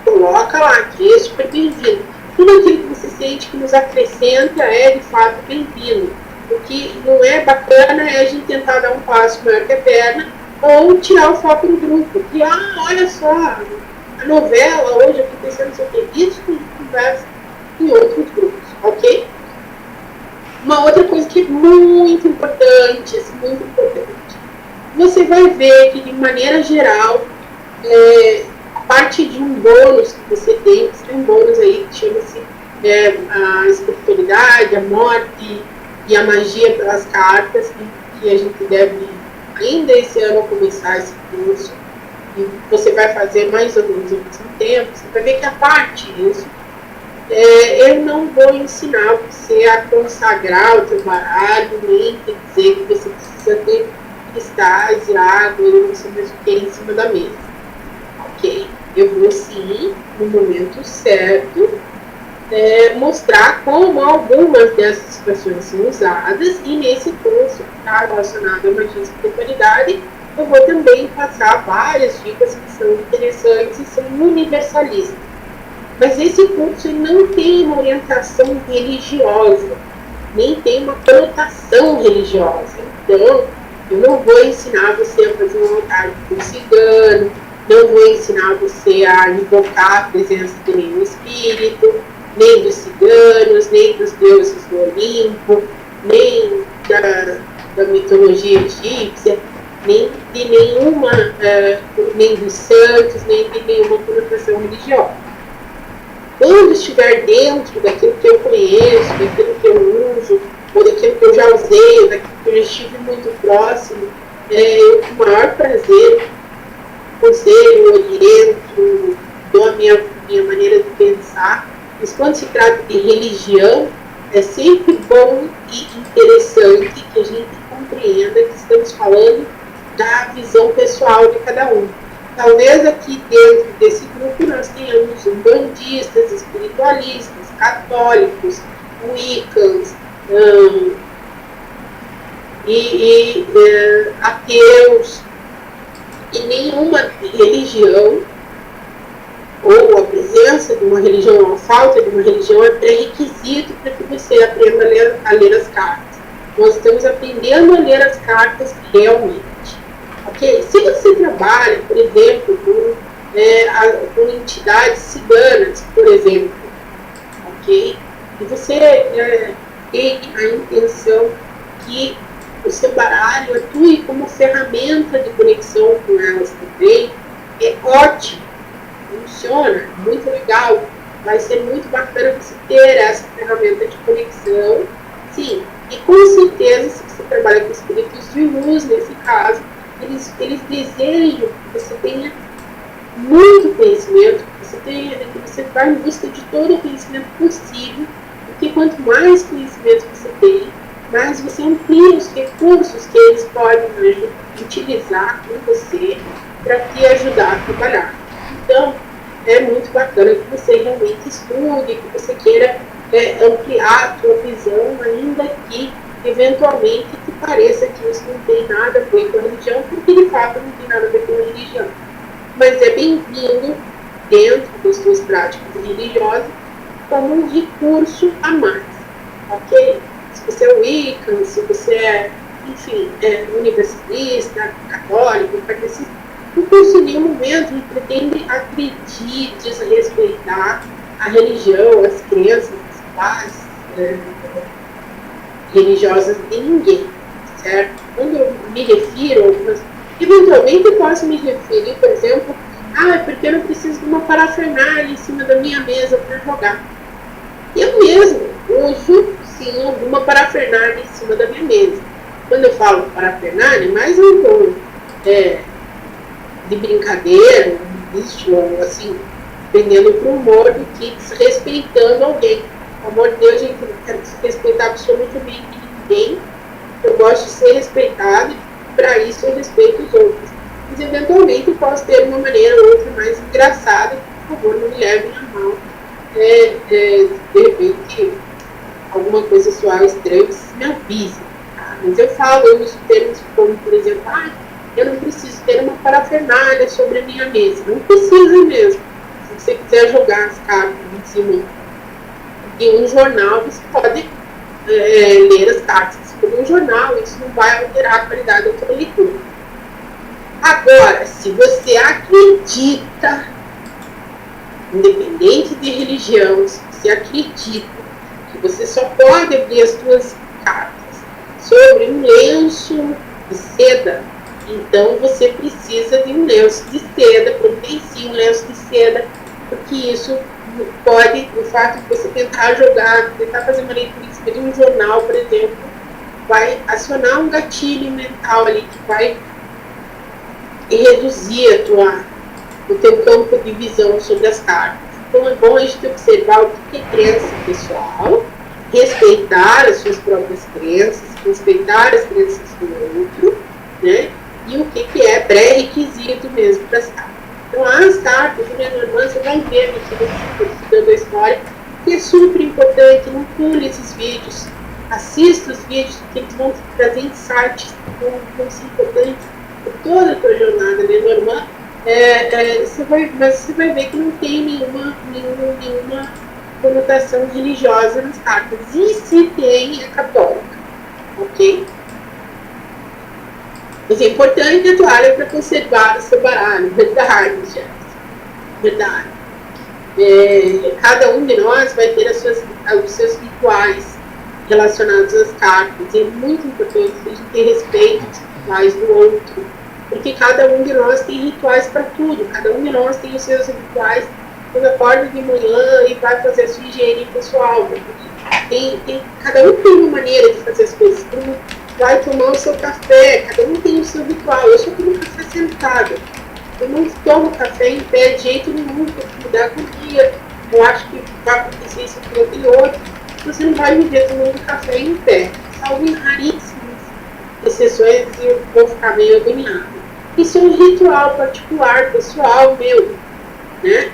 Coloca lá, que é super bem-vindo. Tudo aquilo que você sente que nos acrescenta é de fato bem-vindo. O que não é bacana é a gente tentar dar um passo maior que a perna ou tirar o foco do grupo. E olha só, a novela hoje acontecendo não sei o que, isso que a gente conversa em outros grupos, ok? Uma outra coisa que é muito importante, muito importante, você vai ver que de maneira geral, a parte de um bônus que você tem um bônus aí que chama-se a espiritualidade, a morte e a magia pelas cartas, que a gente deve ainda esse ano começar esse curso. E você vai fazer mais ou menos ao mesmo tempo, você vai ver que a parte disso, eu não vou ensinar você a consagrar o teu baralho, nem dizer que você precisa ter cristais e água e não sei mais o que em cima da mesa. Ok? Eu vou sim, no momento certo, mostrar como algumas dessas expressões são usadas, e nesse curso que está relacionado à magia e espiritualidade, eu vou também passar várias dicas que são interessantes e são universalistas. Mas esse curso não tem uma orientação religiosa, nem tem uma conotação religiosa. Então, eu não vou ensinar você a fazer um altar de cigano, não vou ensinar você a invocar a presença de nenhum espírito, nem dos ciganos, nem dos deuses do Olimpo, nem da mitologia egípcia, nem de nenhuma, nem dos santos, nem de nenhuma conotação religiosa. Quando estiver dentro daquilo que eu conheço, daquilo que eu uso, ou daquilo que eu já usei, ou daquilo que eu já estive muito próximo, eu com o maior prazer conselho, oriento, dou a minha maneira de pensar. Mas quando se trata de religião, é sempre bom e interessante que a gente compreenda que estamos falando da visão pessoal de cada um. Talvez aqui dentro desse grupo nós tenhamos umbandistas, espiritualistas, católicos, wiccans, ateus, e nenhuma religião, ou a presença de uma religião ou a falta de uma religião, é pré-requisito para que você aprenda a ler as cartas. Nós estamos aprendendo a ler as cartas realmente. Okay? Se você trabalha, por exemplo, com entidades ciganas, por exemplo, okay? E você tem a intenção que o seu baralho atue como ferramenta de conexão com elas também, é ótimo, funciona, muito legal, vai ser muito bacana você ter essa ferramenta de conexão, sim, e com certeza, se você trabalha com espíritos de luz, nesse caso, eles desejam que você tenha muito conhecimento, que você vá em busca de todo o conhecimento possível, porque quanto mais conhecimento você tem, mais você amplia os recursos que eles podem utilizar com você para te ajudar a trabalhar. Então, é muito bacana que você realmente estude, que você queira ampliar a tua visão, ainda que eventualmente te pareça que isso não tem nada a ver com a religião, porque de fato não tem nada a ver com a religião. Mas é bem-vindo dentro das tuas práticas religiosas como um recurso a mais, ok? Se você é Wiccan, se você é, enfim, universalista, católico, kardecista, o curso em nenhum momento ele pretende agredir, desrespeitar a religião, as crenças, as bases religiosas de ninguém, certo? Quando eu me refiro a algumas... Eventualmente eu posso me referir, por exemplo, porque eu não preciso de uma parafernália em cima da minha mesa para jogar. Eu mesmo uso, sim, alguma parafernália em cima da minha mesa. Quando eu falo parafernália, mais um tom de brincadeira, ou assim, dependendo do humor, do que desrespeitando alguém. Pelo amor de Deus, gente, eu não quero desrespeitar absolutamente ninguém. Eu gosto de ser respeitado e para isso eu respeito os outros. Mas eventualmente eu posso ter uma maneira ou outra mais engraçada, por favor, não me levem a mal. De repente, alguma coisa soar estranha, me avise. Tá? Mas eu uso termos como, por exemplo, eu não preciso ter uma parafernália sobre a minha mesa. Não precisa mesmo. Se você quiser jogar as cartas em cima de um jornal, você pode ler as cartas como um jornal, isso não vai alterar a qualidade da sua leitura. Agora, se você acredita, independente de religião, se você acredita que você só pode abrir as suas cartas sobre um lenço de seda, então você precisa de um lenço de seda, providencie um lenço de seda, porque isso pode, o fato de você tentar fazer uma leitura em cima de um jornal, por exemplo, vai acionar um gatilho mental ali que vai reduzir o teu campo de visão sobre as cartas. Então é bom a gente observar o que é crença pessoal, respeitar as suas próprias crenças, respeitar as crenças do outro, né? E o que é pré-requisito mesmo para as cartas. Então as cartas, você vai ver aqui estudando a história, que é super importante, não pule esses vídeos, assista os vídeos, porque eles vão te trazer insights que vão ser importantes por toda a tua jornada, né, Norman? Mas você vai ver que não tem nenhuma conotação religiosa nas cartas. E se tem, é católica, ok? Mas é importante a toalha para conservar o seu baralho, verdade, gente. Verdade. Cada um de nós vai ter os seus rituais relacionados às cartas. E é muito importante a gente ter respeito dos rituais do outro, porque cada um de nós tem rituais para tudo. Cada um de nós tem os seus rituais quando acorda de manhã e vai fazer a sua higiene pessoal. Cada um tem uma maneira de fazer as coisas. Vai tomar o seu café, cada um tem o seu ritual. Eu só tomo café sentado. Eu não tomo café em pé de jeito nenhum, porque mudar com o dia. Eu acho que vai acontecer isso aqui e outro. Você não vai me ver tomando café em pé. Salvo em raríssimas exceções e eu vou ficar meio agoniada. Isso é um ritual particular, pessoal meu. Né?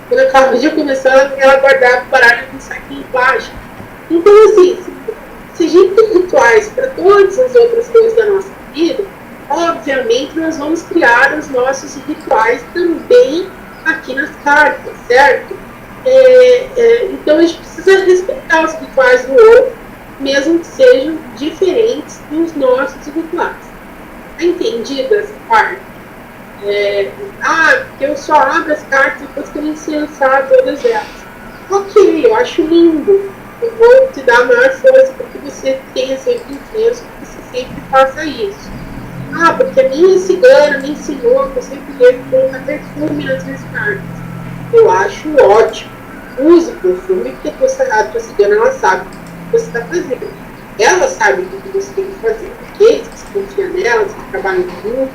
Quando eu acabo de começar, ela guardava o baralho com um saquinho baixo. Então, assim, se a gente tem rituais para todas as outras coisas da nossa vida, obviamente nós vamos criar os nossos rituais também aqui nas cartas, certo? Então a gente precisa respeitar os rituais do outro, mesmo que sejam diferentes dos nossos rituais. Tá entendida essa parte? Porque eu só abro as cartas depois que eu incensar todas elas. Ok, eu acho lindo. Eu vou te dar a maior força para que você tenha sempre incenso, que você sempre faça isso. Porque a minha cigana me ensinou que eu sempre devo colocar perfume nas minhas cartas. Eu acho ótimo. Use perfume, porque a tua cigana, ela sabe o que você está fazendo. Ela sabe o que você tem que fazer, ok? Você confia nela, você trabalha junto,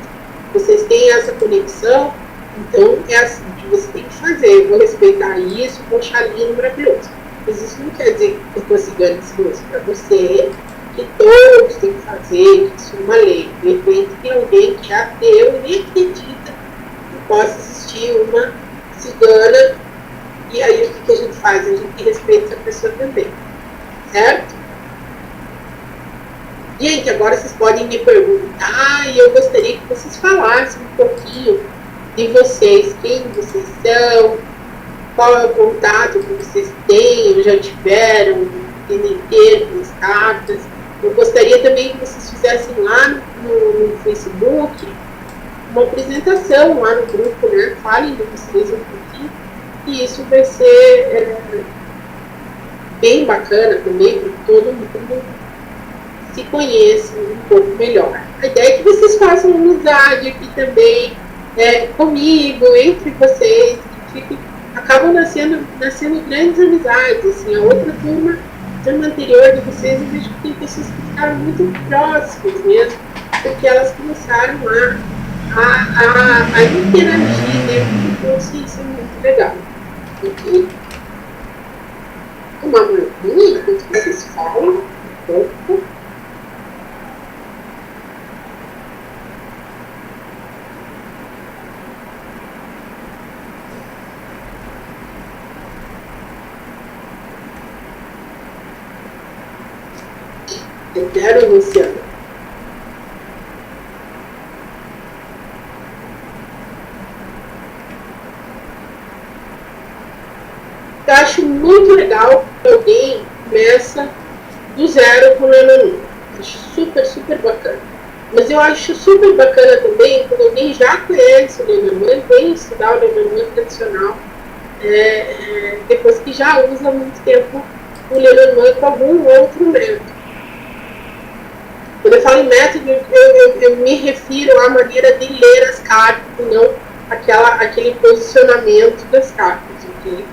vocês têm essa conexão, então é assim que você tem que fazer. Eu vou respeitar isso, vou achar lindo, maravilhoso. Mas isso não quer dizer que a tua cigana ensinou isso para você, que todos têm que fazer, que isso é uma lei. De repente tem alguém que é ateu e nem acredita que possa existir uma cigana E aí o que a gente faz? A gente respeita essa pessoa também, certo? Gente, agora vocês podem me perguntar e eu gostaria que vocês falassem um pouquinho de vocês, quem vocês são, qual é o contato que vocês têm, já tiveram, entendem termos, cartas. Eu gostaria também que vocês fizessem lá no Facebook uma apresentação lá no grupo, né? Falem de vocês um pouquinho, e isso vai ser bem bacana também para todo mundo se conheça um pouco melhor. A ideia é que vocês façam amizade aqui também comigo, entre vocês, que acabam nascendo grandes amizades. Assim, a outra turma anterior de vocês, eu vejo que tem pessoas que ficaram muito próximas mesmo, porque elas começaram a interagir dentro do curso, e isso é muito legal. Aqui, uma mãozinha, enquanto vocês falam um pouco. Eu quero, Luciana. Eu acho muito legal que alguém começa do zero com o Lenormand. Acho super, super bacana. Mas eu acho super bacana também quando alguém já conhece o Lenormand, vem estudar o Lenormand tradicional, depois que já usa há muito tempo o Lenormand com algum outro método. Quando eu falo em método, eu me refiro à maneira de ler as cartas, e não aquele posicionamento das cartas. Okay?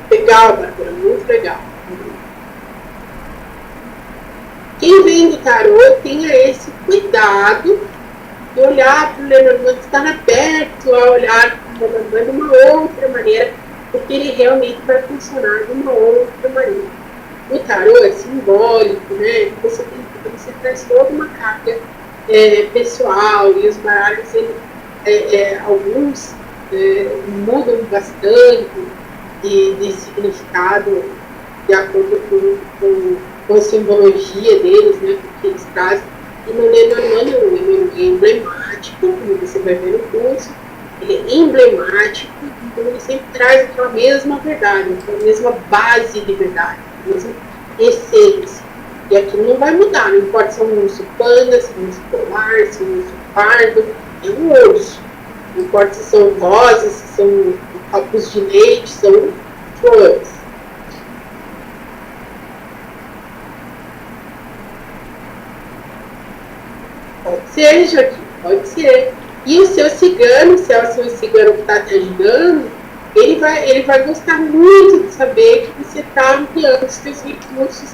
Legal, Bárbara, muito legal. Quem vem do tarô tenha esse cuidado de olhar para o Lenormand, estar aberto a olhar para o Lenormand de uma outra maneira, porque ele realmente vai funcionar de uma outra maneira. O tarô é simbólico, né? Você traz toda uma carga pessoal, e os baralhos, alguns mudam bastante de significado de acordo com a simbologia deles, né? Porque eles trazem. E no Lenormand é emblemático, como você vai ver no curso, ele é emblemático, então ele sempre traz aquela mesma verdade, aquela mesma base de verdade, a mesma essência. E aqui não vai mudar, não importa se é um urso panda, se é um urso polar, se é um urso pardo, é um urso. Não importa se são rosas, se são copos de leite, são flores. Pode ser, Joaquim, pode ser. E o seu cigano, se é o seu cigano que está te ajudando, ele vai gostar muito de saber que você está ampliando os seus recursos,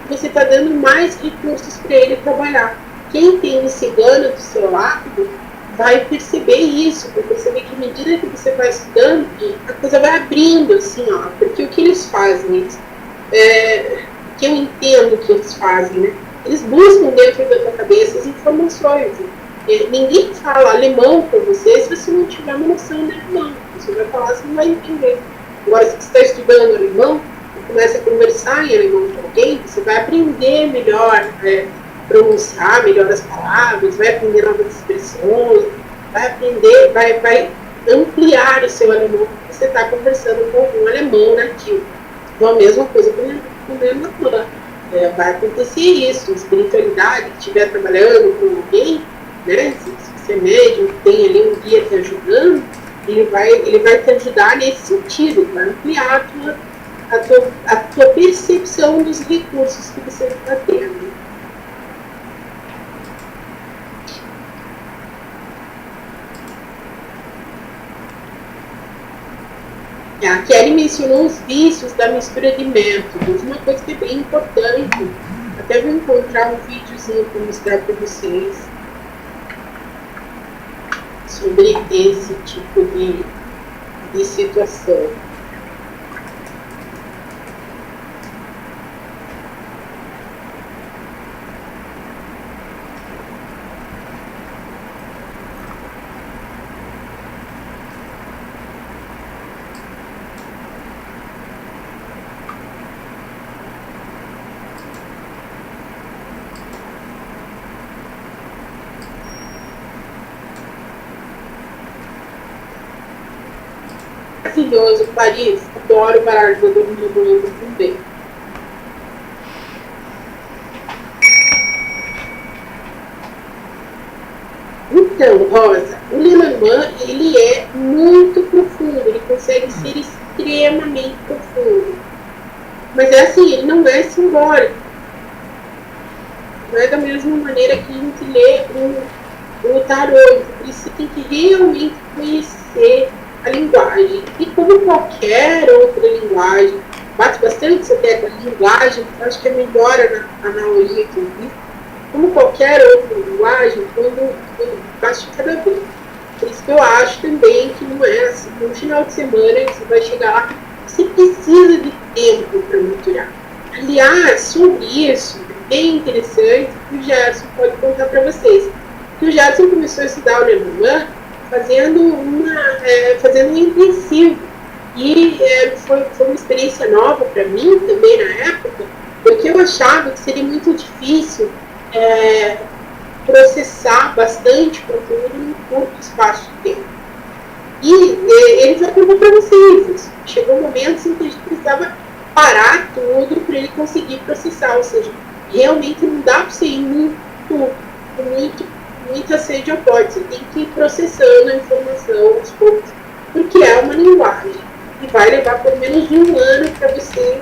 que você está dando mais recursos para ele trabalhar. Quem tem o cigano do seu lado vai perceber isso, vai perceber que à medida que você vai estudando, a coisa vai abrindo, assim, ó, porque o que eles fazem, que eu entendo que eles fazem, né? Eles buscam dentro da tua cabeça as informações. Ninguém fala alemão para você se você não tiver uma noção de alemão. Você vai falar, você não vai entender. Agora, se você está estudando alemão e começa a conversar em alemão com alguém, você vai aprender melhor, pronunciar melhor as palavras, vai aprender novas expressões, vai aprender, vai ampliar o seu alemão, porque você está conversando com um alemão nativo. Então, a mesma coisa com o Lenormand. Vai acontecer isso, a espiritualidade que estiver trabalhando com alguém, né, se você é médium, tem ali um guia te ajudando, ele vai te ajudar nesse sentido, vai ampliar a tua percepção dos recursos que você está tendo. A Kelly mencionou os vícios da mistura de métodos, uma coisa que é bem importante. Até vou encontrar um videozinho para mostrar para vocês sobre esse tipo de situação. maravilhoso, Paris. Adoro o baralho do mundo também. Então, Rosa, o Lenormand, ele é muito profundo, ele consegue ser extremamente profundo. Mas é assim, ele não é simbólico. Não é da mesma maneira que a gente lê o tarô. Por isso tem que realmente conhecer a linguagem. E como qualquer outra linguagem, bate bastante essa tecla de linguagem, acho que é melhor a analogia que eu vi. Como qualquer outra linguagem, quando bate cada vez. Por isso que eu acho também que não é assim. No final de semana você vai chegar lá, você precisa de tempo para maturar. Aliás, sobre isso, é bem interessante, que o Gerson pode contar para vocês. Que o Gerson começou a estudar o Lenormand fazendo um intensivo. E foi uma experiência nova para mim também na época, porque eu achava que seria muito difícil processar bastante conteúdo em curto espaço de tempo. E ele já provou para vocês isso. Chegou um momento em que a gente precisava parar tudo para ele conseguir processar, ou seja, realmente não dá para você ir muita sede ao pote, você tem que ir processando a informação aos poucos, porque é uma linguagem e vai levar pelo menos um ano para você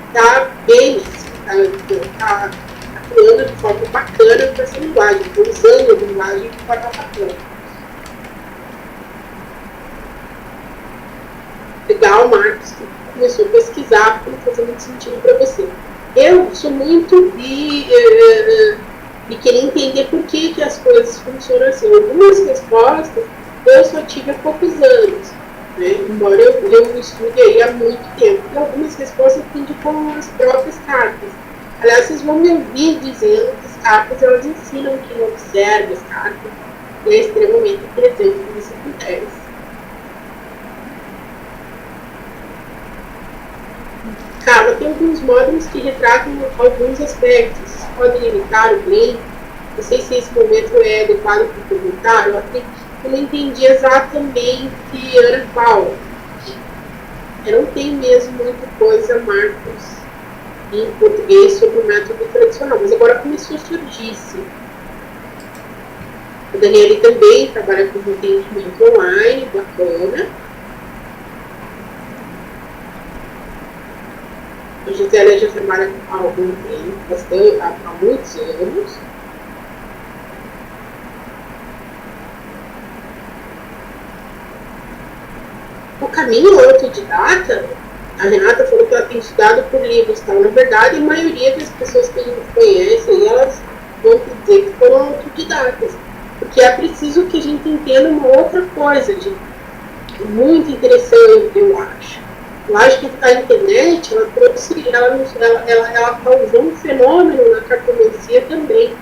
estar bem, tá atuando de forma bacana com essa linguagem, usando a linguagem de forma bacana. Legal, Marcos, que começou a pesquisar, porque não fazia muito sentido para você. Eu sou muito de querer entender por que as coisas funcionam assim. Algumas respostas eu só tive há poucos anos, né? Embora eu estude aí há muito tempo. E algumas respostas eu aprendi com as próprias cartas. Aliás, vocês vão me ouvir dizendo que as cartas elas ensinam quem observa as cartas. E é extremamente interessante que isso acontece. Carla, tem alguns módulos que retratam alguns aspectos. Podem limitar o bem. Não sei se esse momento é adequado para perguntar. Eu não entendi exatamente, Ana Paula. Eu não tenho mesmo muita coisa, Marcos, em português sobre o método tradicional, mas agora começou a surgir, sim. A Daniele também trabalha com atendimento online, bacana. A Gisele já trabalha há algum tempo, bastante, há muitos anos. O caminho autodidata, a Renata falou que ela tem estudado por livros, tá? Na verdade, a maioria das pessoas que a gente conhece, elas vão dizer que foram autodidatas. Porque é preciso que a gente entenda uma outra coisa, gente. Muito interessante, eu acho. Eu acho que a internet, ela causou um fenômeno na cartomancia também.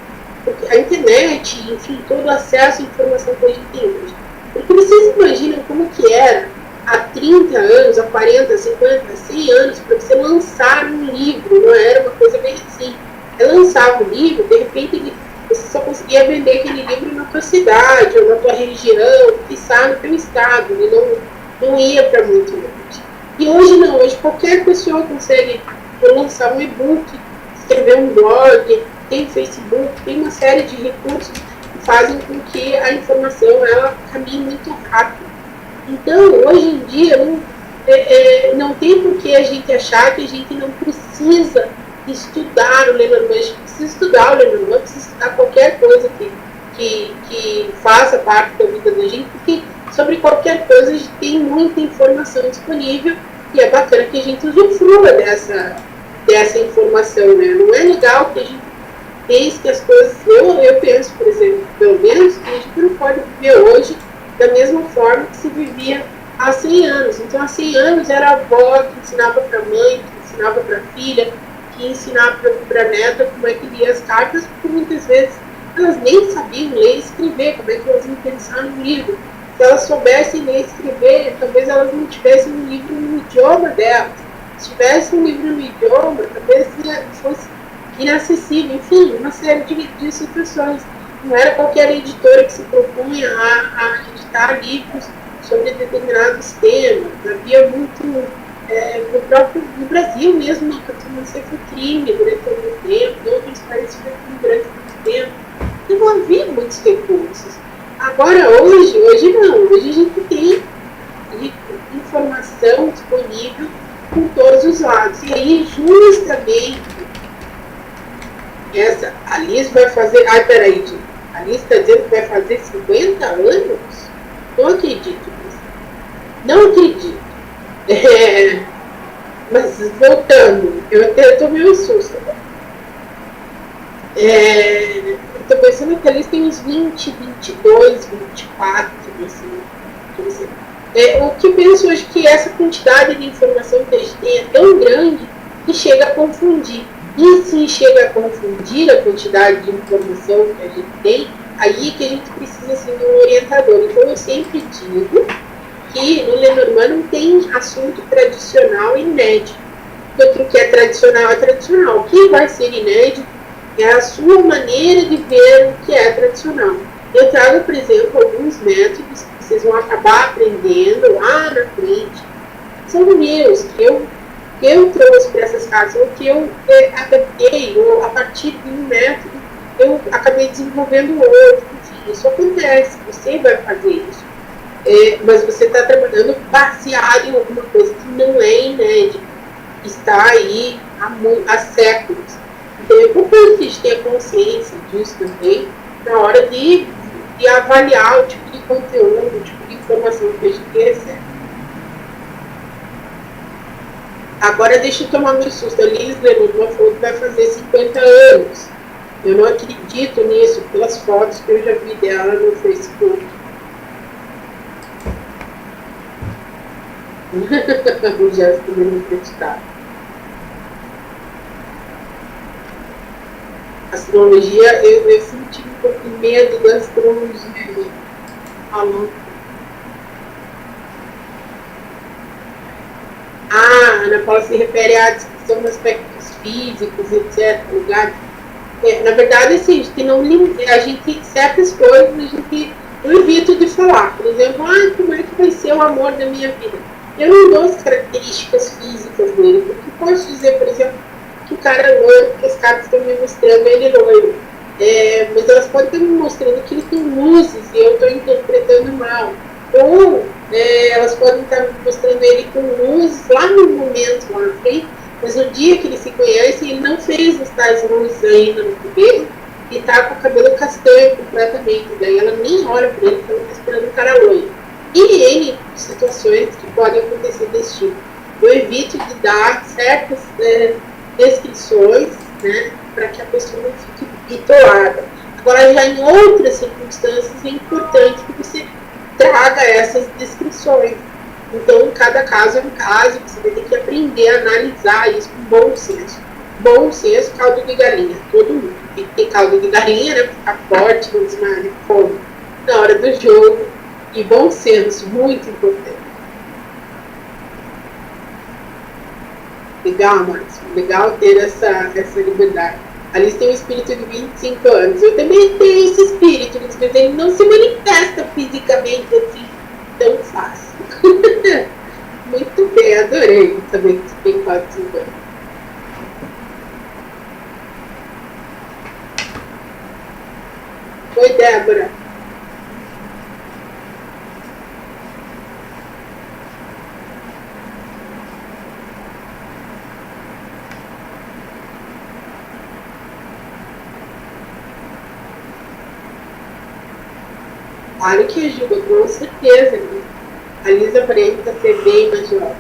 Porque a internet, enfim, todo o acesso à informação que a gente tem hoje. Porque vocês imaginam como que era há 30 anos, há 40, 50, 100 anos, para você lançar um livro, não era uma coisa bem assim. Ela lançava um livro, de repente você só conseguia vender aquele livro na tua cidade, ou na tua região, quiçá no teu estado, e não ia para muito longe. E hoje não, hoje qualquer pessoa consegue lançar um e-book, escrever um blog, tem Facebook, tem uma série de recursos que fazem com que a informação ela caminhe muito rápido. Então, hoje em dia, não tem por que a gente achar que a gente não precisa estudar o Lenormand. A gente precisa estudar o Lenormand, precisa estudar qualquer coisa que faça parte da vida da gente, porque sobre qualquer coisa a gente tem muita informação disponível e é bacana que a gente usufrua dessa informação, né? Não é legal que a gente pense que as coisas... Eu penso, por exemplo, pelo menos, que a gente não pode viver hoje da mesma forma que se vivia há 100 anos. Então, há 100 anos era a avó que ensinava para a mãe, que ensinava para a filha, que ensinava para a neta como é que lia as cartas, porque muitas vezes elas nem sabiam ler e escrever, como é que elas iam pensar no livro. Se elas soubessem ler e escrever, talvez elas não tivessem um livro no idioma delas. Se tivesse um livro no idioma, talvez fosse inacessível. Enfim, uma série de situações. Não era qualquer editora que se propunha a editar livros sobre determinados temas. Havia muito, no Brasil mesmo, a cartomancia foi crime durante algum tempo, em outros países foi crime durante muito tempo. Não havia muitos recursos. Agora, hoje não. Hoje a gente tem informação disponível com todos os lados. E aí, justamente, a Liz vai fazer... Ai, peraí, gente. A Liz está dizendo que vai fazer 50 anos? Não acredito nisso. Não acredito. Mas, voltando, eu até estou meio susto. Estou pensando que a Liz tem uns 20, 22, 24, assim. O que eu penso hoje que essa quantidade de informação que a gente tem é tão grande que chega a confundir. E se chega a confundir a quantidade de informação que a gente tem, aí que a gente precisa assim, de um orientador. Então eu sempre digo que no Lenormand não tem assunto tradicional e inédito. Outro que é tradicional. O que vai ser inédito é a sua maneira de ver o que é tradicional. Eu trago, por exemplo, alguns métodos que vocês vão acabar aprendendo lá na frente. São meus, que eu trouxe para essas casas, ou que eu adaptei, ou a partir de um método, eu acabei desenvolvendo outro. Enfim, isso acontece, você vai fazer isso. Mas você está trabalhando baseado em alguma coisa que não é inédita, está aí há séculos. Então é importante que a gente tenha consciência disso também, na hora de avaliar o tipo de conteúdo, o tipo de informação que a gente recebe. Agora deixa eu tomar meu susto. A Liz Lenormand falou que vai fazer 50 anos. Eu não acredito nisso, pelas fotos que eu já vi dela no Facebook. O Jéssica não acreditar. Astrologia, eu senti um pouco de medo da astrologia. Falando. A Ana Paula se refere à discussão dos aspectos físicos, etc. Na verdade, assim, a gente certas coisas a gente não evita de falar. Por exemplo, como é que vai ser o amor da minha vida? Eu não dou as características físicas dele, porque posso dizer, por exemplo, que o cara é loiro, porque as cartas estão me mostrando ele loiro. Mas elas podem estar me mostrando que ele tem luzes e eu estou interpretando mal. Ou elas podem estar me mostrando ele com luzes lá no momento, lá na frente, mas no dia que ele se conhece, ele não fez as tais luzes ainda no cabelo e está com o cabelo castanho completamente. Daí ela nem olha para ele, porque ela está esperando o cara loiro. E N situações que podem acontecer desse tipo. Eu evito de dar certas descrições, né, para que a pessoa não fique bitolada. Agora, já em outras circunstâncias, é importante que você traga essas descrições. Então, cada caso é um caso, você vai ter que aprender a analisar isso com bom senso. Bom senso, caldo de galinha. Todo mundo tem que ter caldo de galinha, né, para ficar forte, não desmaiar de fome na hora do jogo. E bom senso, muito importante. Legal, Márcio. Legal ter essa liberdade. A Alice tem um espírito de 25 anos. Eu também tenho esse espírito, mas ele não se manifesta fisicamente assim tão fácil. Muito bem, adorei saber que você tem 4, 5 anos. Oi, Débora. Claro que ajuda, com certeza. A Liz aparenta ser bem mais jovem.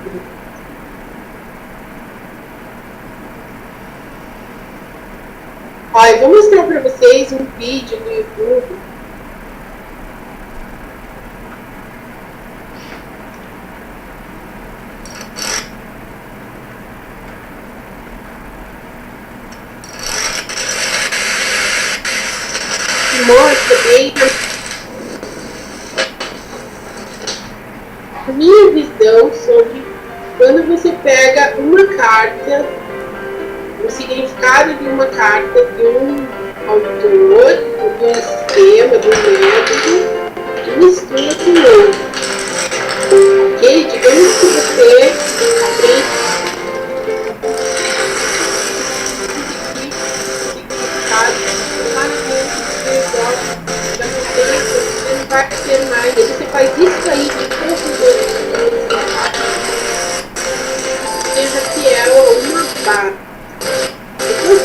Olha, eu vou mostrar para vocês um vídeo no YouTube. Que mostra bem a minha visão sobre quando você pega uma carta, o significado de uma carta de um autor, de um sistema, de um método, e mistura com outro. vai ser mais. Você faz isso aí de todos os outros, seja fiel a uma base. Depois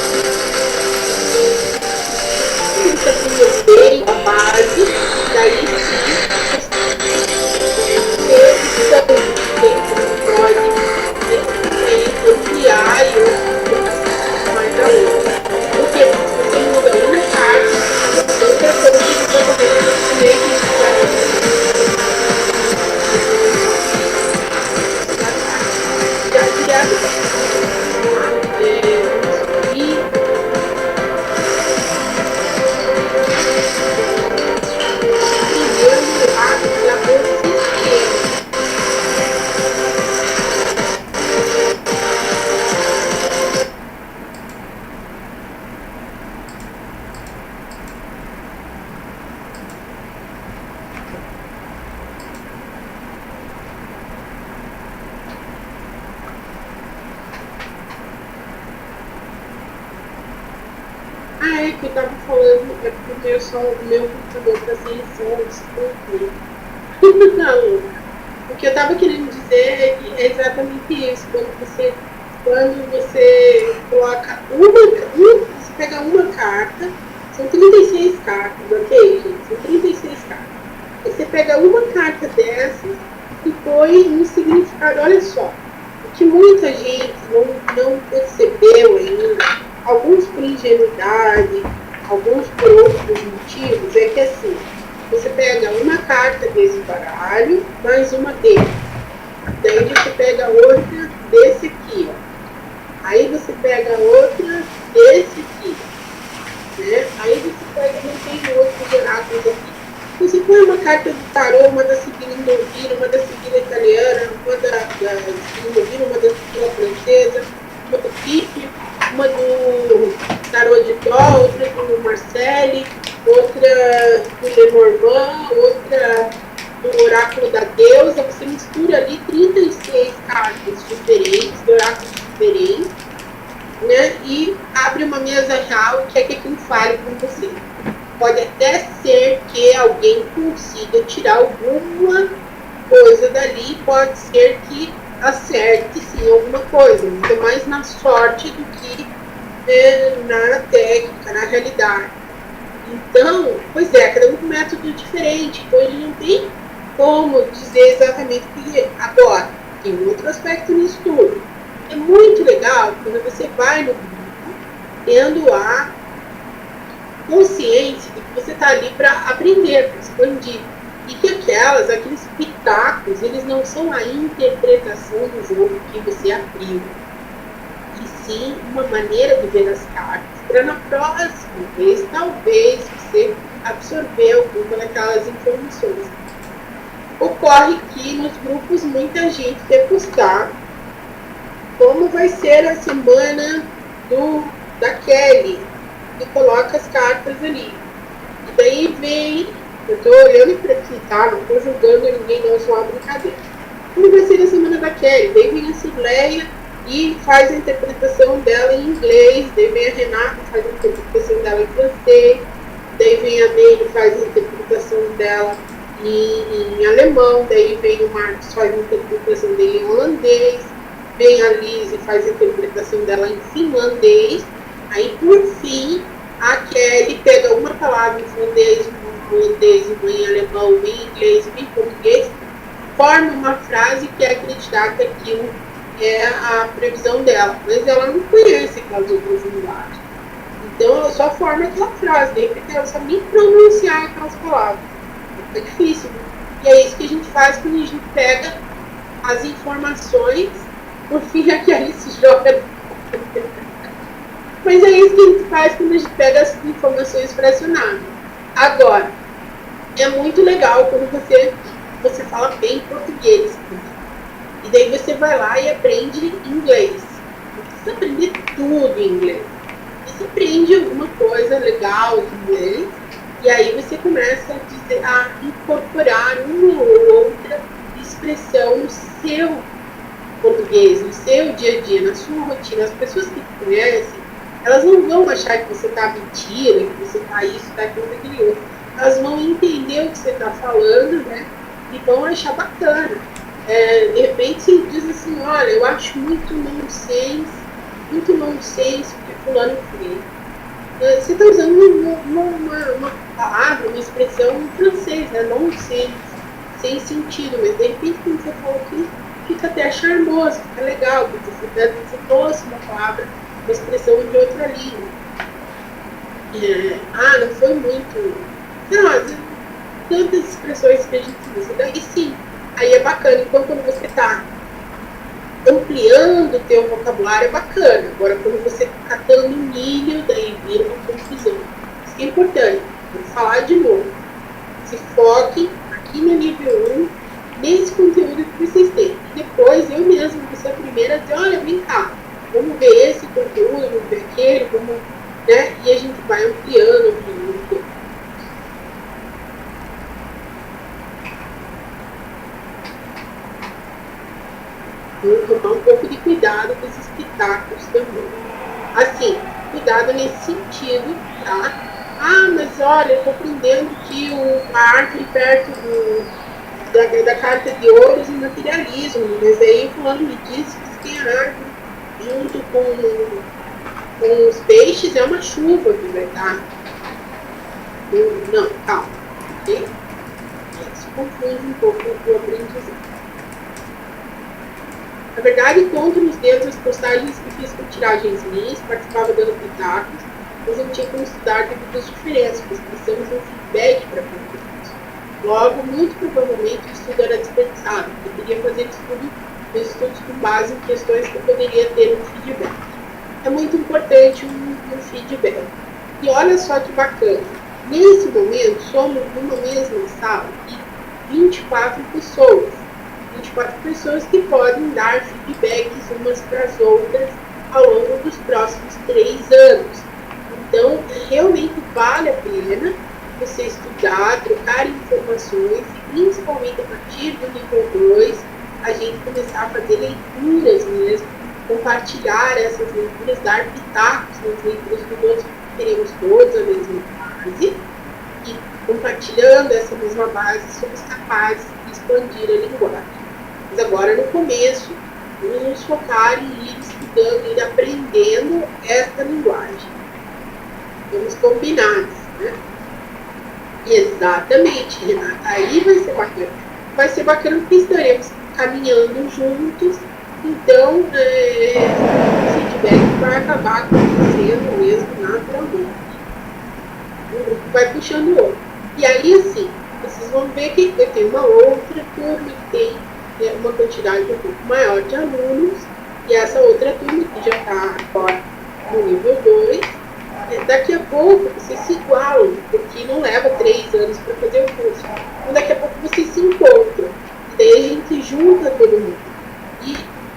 que você bem a base, daí sim você pode ampliar e mais a outra. Porque se você muda uma parte, outra coisa que você vai fazer já criado que eu tava falando, é porque o meu computador tá sem som, desculpe. Não, o que eu tava querendo dizer é exatamente isso. Quando você coloca você pega uma carta, são 36 cartas, ok, gente? São 36 cartas. Você pega uma carta dessas e põe um significado. Olha só, o que muita gente não percebeu ainda, alguns por ingenuidade, alguns por outros motivos, é que assim, você pega uma carta desse baralho, mais uma dele. Daí você pega outra desse aqui, ó. Aí você pega outra desse aqui, né? Aí você pega, não tem outros oráculos aqui. Você põe uma carta do tarô, uma da Sibila Indovina, uma da Sibila italiana, uma da Sibila Indovina, uma da Sibila francesa, uma do Pipe, uma do tarô de Dó, outra do Marcelli, outra do Lenormand, outra do oráculo da deusa. Você mistura ali 36 cartas diferentes, de oráculos diferentes, né? E abre uma mesa real e quer que quem fale com você. Pode até ser que alguém consiga tirar alguma coisa dali, pode ser que acerte sim alguma coisa, mas é mais na sorte do que na técnica, na realidade. Então, pois é, cada um com um método diferente, então ele não tem como dizer exatamente o que é. Agora, tem outro aspecto nisso tudo. É muito legal quando você vai no grupo tendo a consciência de que você está ali para aprender, para expandir. E que aqueles pitacos, eles não são a interpretação do jogo que você abriu, e sim uma maneira de ver as cartas, para na próxima vez, talvez, você absorver alguma daquelas informações. Ocorre que nos grupos muita gente quer postar como vai ser a semana da Kelly, e coloca as cartas ali. E daí vem, eu estou olhando para aqui, tá? Não estou julgando ninguém, não, é só uma brincadeira. Como vai ser a semana da Kelly? Daí vem a Cileia e faz a interpretação dela em inglês, daí vem a Renata e faz a interpretação dela em francês, daí vem a Meire e faz a interpretação dela em alemão, daí vem o Marcos faz a interpretação dele em holandês, vem a Liz e faz a interpretação dela em finlandês. Aí, por fim, a Kelly pega uma palavra em finlandês, em holandês, em alemão, em inglês, em português, forma uma frase que é acreditar que aquilo é a previsão dela, mas ela não conhece aquelas outras linguagens. Então, ela só forma aquela frase, de repente ela sabe nem pronunciar aquelas palavras. É difícil. E é isso que a gente faz quando a gente pega as informações, por fim, a Kelly se joga. Mas é isso que a gente faz quando a gente pega as informações fracionadas. Agora, é muito legal quando você fala bem português. E daí você vai lá e aprende inglês. Não precisa aprender tudo em inglês. Você aprende alguma coisa legal em inglês. E aí você começa a incorporar uma ou outra expressão no seu português, no seu dia a dia, na sua rotina. As pessoas que te conhecem, elas não vão achar que você está mentira, que você está isso, está aquilo, aquele outro. elas vão entender o que você está falando, né? E vão achar bacana. De repente você diz assim, olha, eu acho muito nonsense o que fulano fez. Você está usando uma palavra, uma expressão em francês, né? Nonsense, sem sentido, mas de repente quando você fala aqui, fica até charmoso, fica legal, porque você trouxe uma palavra, uma expressão de outra língua. Não foi muito, sei lá, tantas expressões que a gente usa, daí sim, aí é bacana. Então quando você está ampliando o teu vocabulário é bacana. Agora quando você está catando milho, daí vira uma confusão. Isso que é importante. Vou falar de novo. Se foque aqui no nível 1, nesse conteúdo que vocês têm. E depois eu mesmo vou ser a primeira a dizer, olha, vem cá, vamos ver esse conteúdo, vamos ver aquele, vamos, né? E a gente vai ampliando. Vamos tomar um pouco de cuidado com esses pitacos também. Assim, cuidado nesse sentido, tá? Mas olha, eu estou aprendendo que a árvore perto da carta de ouros e materialismo, mas aí o fulano me disse que tem a árvore junto com os peixes é uma chuva que vai dar. Não, calma, ok? Isso confunde um pouco o aprendizado. Na verdade, conto nos dedos as postagens que fiz com tiragens minhas, participava dando pitacos, mas não tinha como estudar devido às diferenças, pois precisamos de um feedback para aprender isso. Logo, muito provavelmente, o estudo era desperdiçado, porque eu queria fazer estudos com base em questões que eu poderia ter um feedback. É muito importante um feedback. E olha só que bacana, nesse momento, somos numa mesma sala de 24 pessoas. 24 pessoas que podem dar feedbacks umas para as outras ao longo dos próximos 3 anos. Então, realmente vale a pena você estudar, trocar informações e principalmente a partir do nível 2, a gente começar a fazer leituras mesmo, compartilhar essas leituras, dar pitacos nas leituras dos outros, teremos todos a mesma base e compartilhando essa mesma base somos capazes de expandir a linguagem. Mas agora, no começo, vamos nos focar em ir estudando, ir aprendendo esta linguagem. Vamos combinar, né? Exatamente, Renata. Aí vai ser bacana. Vai ser bacana porque estaremos caminhando juntos. Então, o feedback vai acabar acontecendo mesmo naturalmente. Um grupo vai puxando o outro. E aí, assim, vocês vão ver que eu tenho uma outra turma que tem uma quantidade um pouco maior de alunos, e essa outra turma que já está agora no nível 2, daqui a pouco vocês se igualam, porque não leva 3 anos para fazer o curso. Então daqui a pouco vocês se encontram, e daí a gente junta todo mundo. E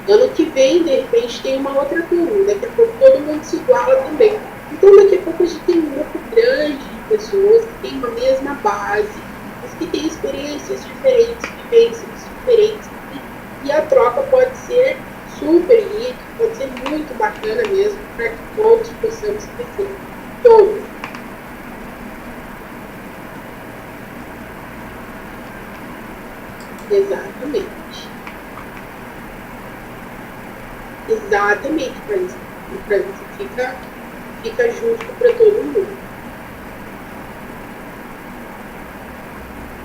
ano que vem, de repente, tem uma outra turma, daqui a pouco todo mundo se iguala também. Então daqui a pouco a gente tem um grupo grande de pessoas que tem uma mesma base, mas que tem experiências diferentes, vivências diferentes. E a troca pode ser super rica, pode ser muito bacana mesmo, para que todos possamos crescer. Todos. Exatamente. Exatamente, para isso fica justo para todo mundo.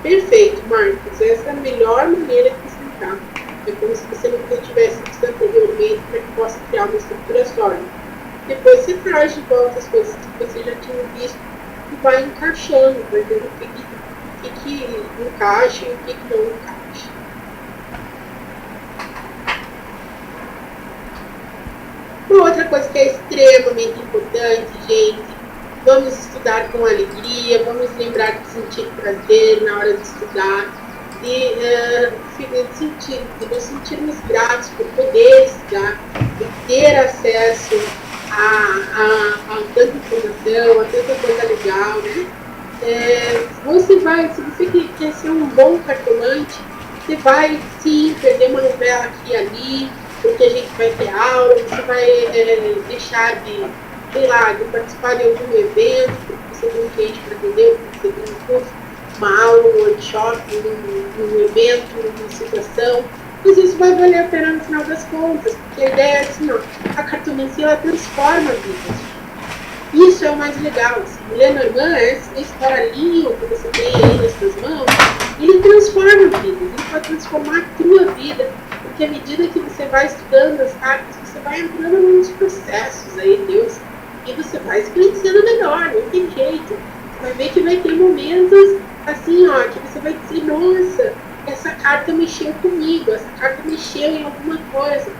Perfeito, Marcos. Essa é a melhor maneira de explicar. É como se você nunca tivesse visto anteriormente, para que possa criar uma estrutura sólida. Depois você traz de volta as coisas que você já tinha visto e vai encaixando, vai vendo o que encaixa e o que não encaixa. Uma outra coisa que é extremamente importante, gente, vamos estudar com alegria, vamos lembrar de sentir prazer na hora de estudar, de nos sentirmos gratos por poder estudar, de ter acesso a tanta informação, a tanta coisa legal, né? Você vai, se você quer ser um bom cartomante, você vai sim perder uma novela aqui e ali, porque a gente vai ter aula, você vai deixar de, sei lá, de participar de algum evento, porque você tem gente para atender, você tem um curso, uma aula, um workshop, um evento, uma situação, mas isso vai valer a pena no final das contas, porque a ideia é assim, ó, a cartomancia ela transforma vidas. Isso é o mais legal. Assim. O Lenormand, esse baralhinho que você tem aí nas suas mãos, ele transforma vidas, ele pode transformar a tua vida, porque à medida que você vai estudando as cartas, você vai entrando nos processos aí, Deus, e você vai se conhecendo melhor, não tem jeito. Você vai ver que vai ter momentos assim, ó, que você vai dizer, nossa, essa carta mexeu comigo, essa carta mexeu em alguma coisa,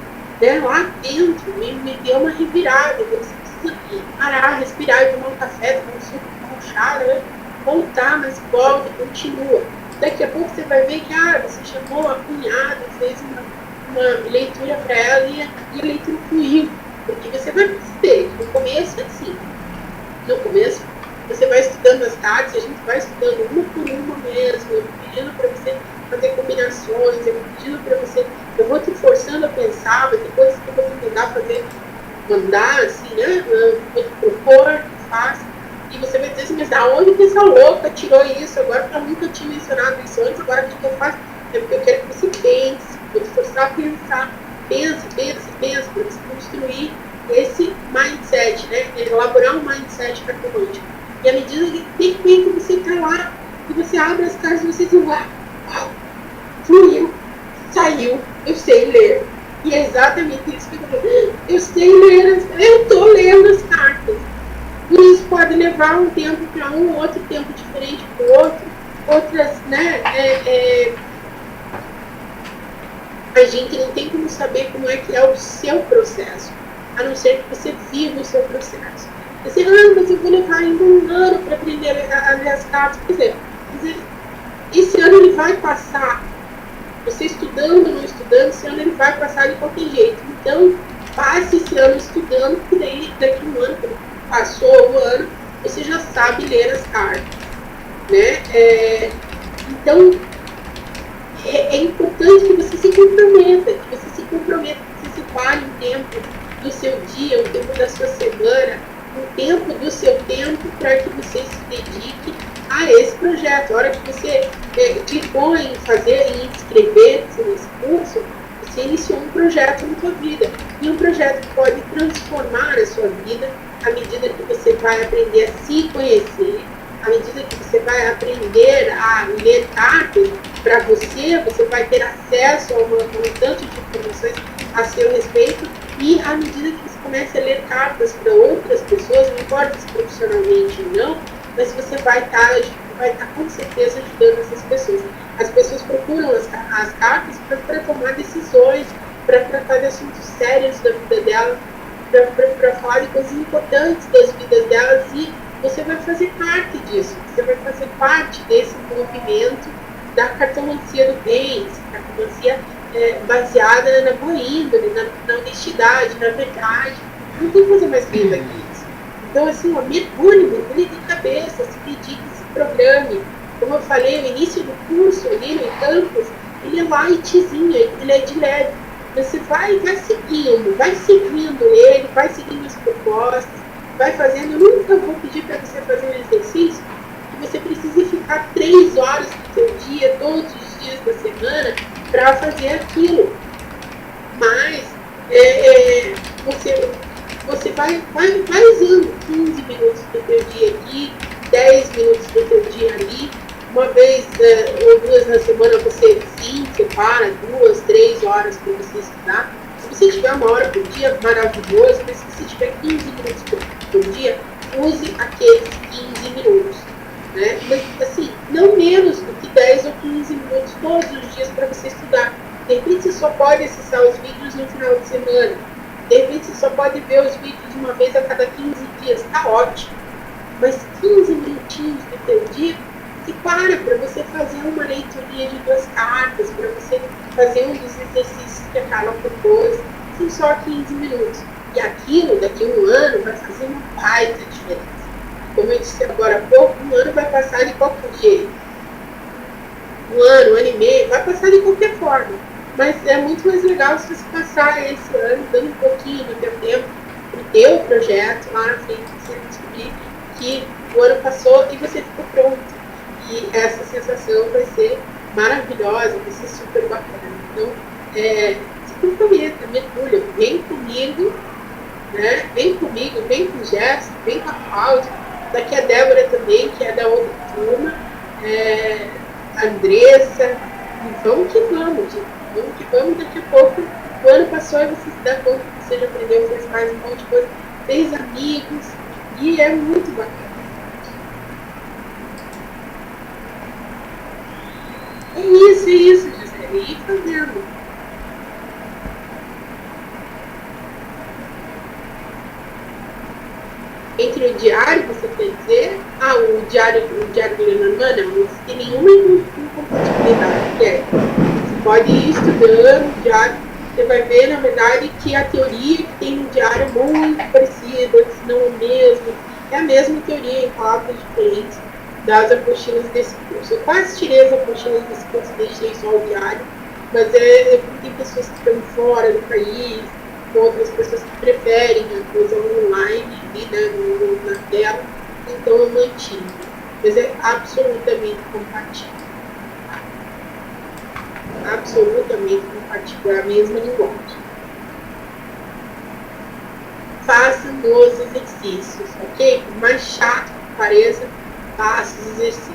né? Lá dentro, me deu uma revirada, você precisa parar, respirar, tomar um café, tomar um suco, tomar um chá, né? Voltar, mas volta, continua. Daqui a pouco você vai ver que você chamou a cunhada, fez uma leitura para ela e a leitura fluiu. Porque você vai perceber que no começo é assim. No começo, você vai estudando as cartas, a gente vai estudando uma por uma mesmo, eu vou pedindo para você fazer combinações, eu vou pedindo para você, eu vou te forçando a pensar, vai ter coisas que eu vou te mandar assim, né? Eu vou te propor, faça. E você vai dizer assim, mas da onde que essa louca tirou isso? Agora que eu nunca tinha mencionado isso antes, agora o que eu faço? É porque eu quero que você pense, vou te forçar a pensar. Pensa, para você construir esse mindset, né? Elaborar um mindset cartomântico. E à medida que de repente você está lá, e você abre as cartas e você diz, uau, fluiu, saiu, eu sei ler. E é exatamente isso que eu estou falando. Eu sei ler, eu estou lendo as cartas. E isso pode levar um tempo para um, outro tempo diferente para o outro, outras, né? A gente não tem como saber como é que é o seu processo, a não ser que você viva o seu processo. Você, mas eu vou levar ainda um ano para aprender a ler as cartas. Quer dizer, esse ano ele vai passar. Você estudando ou não estudando, esse ano ele vai passar de qualquer jeito. Então, passe esse ano estudando, porque daí, daqui um ano, quando passou o ano, você já sabe ler as cartas. Né? Então, é importante que você se comprometa, que você separe um tempo do seu dia, um tempo da sua semana, um tempo do seu tempo para que você se dedique a esse projeto. A hora que você clicou em fazer, em inscrever-se nesse curso, você iniciou um projeto na sua vida. E um projeto que pode transformar a sua vida à medida que você vai aprender a se conhecer, à medida que você vai aprender a ler cartas para você vai ter acesso a um tanto de informações a seu respeito, e à medida que você começa a ler cartas para outras pessoas, não importa se profissionalmente ou não, mas você vai estar com certeza ajudando essas pessoas. As pessoas procuram as cartas para tomar decisões, para tratar de assuntos sérios da vida delas, para falar de coisas importantes das vidas delas, e você vai fazer parte disso, você vai fazer parte desse movimento da cartomancia do bem, cartomancia baseada na boa índole, na honestidade, na verdade. Não tem coisa mais linda que isso. Então, assim, mergulhe de cabeça, se dedique, se programe. Como eu falei, o início do curso ali no campus, ele é lightzinho, ele é de leve. Você vai seguindo ele, vai seguindo as propostas, vai fazendo. Eu nunca vou pedir para você fazer um exercício que você precise ficar 3 horas do seu dia, todos os dias da semana, para fazer aquilo. Mas você vai usando 15 minutos do teu dia aqui, 10 minutos do teu dia ali. Uma vez ou 2 na semana você separa 2, 3 horas para você estudar. Se você tiver 1 hora por dia, maravilhoso, mas se você tiver 15 minutos por dia, use aqueles 15 minutos. Né? Mas, assim, não menos do que 10 ou 15 minutos todos os dias para você estudar. De repente você só pode acessar os vídeos no final de semana. De repente você só pode ver os vídeos uma vez a cada 15 dias. Está ótimo. Mas 15 minutinhos do teu dia, para você fazer uma leiturinha de 2 cartas, para você fazer um dos exercícios que a Carla propôs. São só 15 minutos. E aquilo, daqui a 1 ano, vai fazer uma baita diferença. Como eu disse agora há pouco, 1 ano vai passar de qualquer jeito. 1 ano e meio, vai passar de qualquer forma. Mas é muito mais legal se você passar esse ano dando um pouquinho do teu tempo, o teu projeto lá na frente, você descobrir que o ano passou e você ficou pronto. E essa sensação vai ser maravilhosa, vai ser super bacana. Então, se comprometa, mergulha, vem comigo, né? Vem comigo, vem com o Gerson, vem com a Cláudia, daqui a Débora também, que é da outra turma, a Andressa, e vamos que vamos, gente. Vamos que vamos, daqui a pouco o ano passou e você se dá conta que você já aprendeu, fez mais um monte de coisa, fez amigos, e é muito bacana. É isso, Gisele, ir fazendo. Entre o diário, você quer dizer? O diário do Lenormand, não tem nenhuma incompatibilidade. Você pode ir estudando o diário, você vai ver, na verdade, que a teoria que tem no diário é muito parecida, se não é mesmo. É a mesma teoria, em palavras diferentes, das apostilas desse curso. Eu quase tirei as apostilas desse curso, deixei só o diário, mas tem pessoas que estão fora do país, outras pessoas que preferem a coisa online, na tela, então eu mantive. Mas é absolutamente compatível. Absolutamente compatível, é a mesma linguagem. Faça os exercícios, ok? Por mais chato que pareça, faça os exercícios.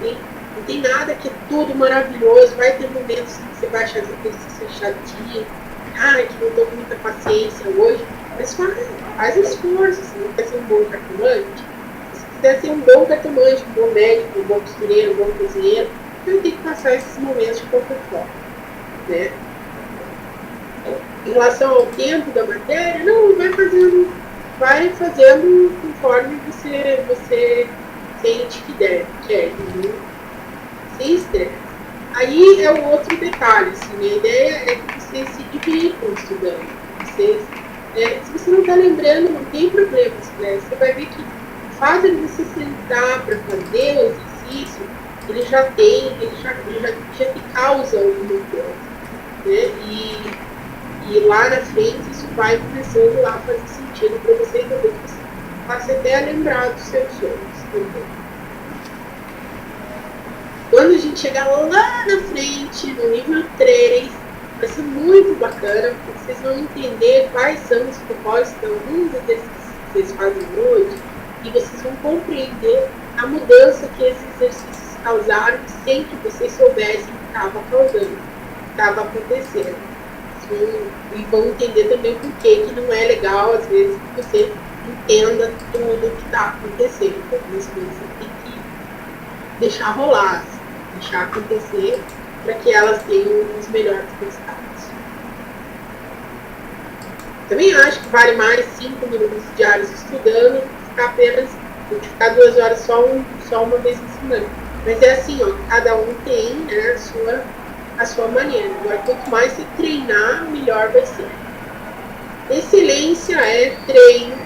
Não tem nada que é tudo maravilhoso, vai ter momentos que você vai achar esse exercício chatinho, que não estou com muita paciência hoje, mas faz esforço. Se não quer ser um bom cartomante, se quiser ser um bom cartomante, um bom médico, um bom costureiro, um bom cozinheiro, vai ter que passar esses momentos de qualquer forma, né? Em relação ao tempo da matéria, não, vai fazendo conforme você sente que deve, quer, sem estresse. Aí é o outro detalhe, assim, a ideia é que vocês se divirtam estudando. Se você não está lembrando, não tem problema, né? Você vai ver que o fato de você sentar para fazer o exercício, ele já te causa alguma coisa, né? E lá na frente isso vai começando a fazer sentido para você, talvez você passe até a lembrar dos seus sonhos também. Quando a gente chegar lá na frente, no nível 3, vai ser muito bacana, porque vocês vão entender quais são os propósitos de alguns exercícios que vocês fazem hoje, e vocês vão compreender a mudança que esses exercícios causaram sem que vocês soubessem que estava causando, que estava acontecendo. E vão entender também por que não é legal, às vezes, que você entenda tudo o que está acontecendo. Algumas coisas você tem que deixar rolar, deixar acontecer, para que elas tenham os melhores resultados. Também acho que vale mais 5 minutos diários estudando, ficar 2 horas só uma vez ensinando. Mas é assim, cada um tem, né, a sua maneira. Agora, quanto mais você treinar, melhor vai ser. Excelência é treino,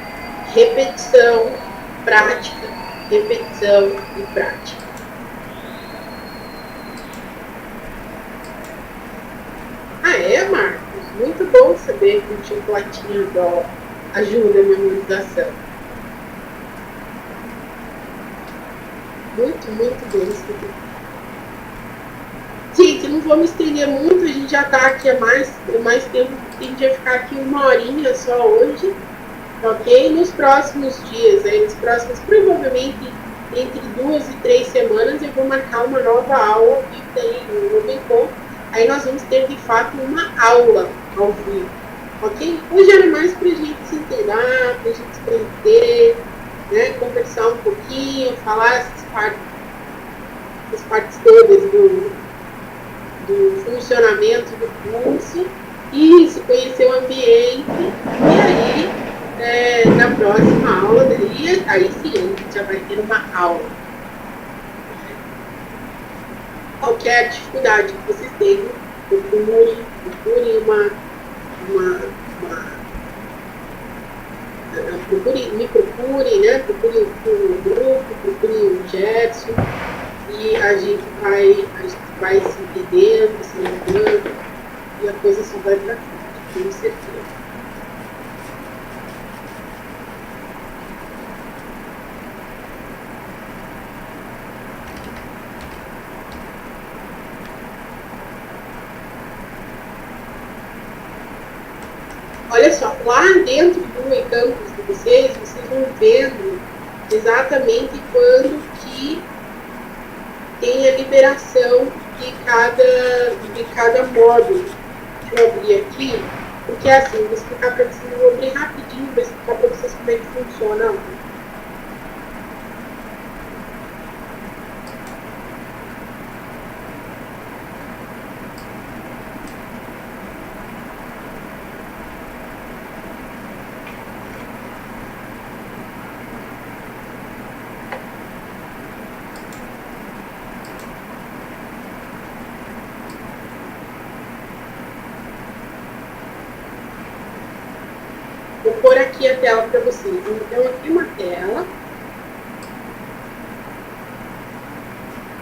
repetição, prática, repetição e prática. Marcos? Muito bom saber que o chocolatinho ajuda a memorização. Muito, muito bem saber. Gente, não vou me estender muito, a gente já está aqui há mais tempo, a gente vai ficar aqui 1 horinha só hoje, ok? Nos próximos dias, provavelmente entre 2 e 3 semanas, eu vou marcar uma nova aula e daí um novo encontro. Aí nós vamos ter, de fato, uma aula ao vivo, ok? Hoje era mais para a gente se inteirar, para a gente se conhecer, né? Conversar um pouquinho, falar essas partes todas do funcionamento do curso e se conhecer o ambiente. E aí, na próxima aula, aí sim, a gente já vai ter uma aula. Qualquer dificuldade que vocês tenham, me procurem, né? Procurem o grupo, procurem o Gerson, e a gente vai se entendendo, se lembrando, e a coisa só vai para frente, tenho certeza. olha só, lá dentro do e-campus de vocês vão vendo exatamente quando que tem a liberação de cada módulo. Deixa eu abrir aqui, porque é assim, vou explicar para vocês, eu vou abrir rapidinho, vou explicar para vocês como é que funciona. Vou pôr aqui a tela para vocês. Então, aqui uma tela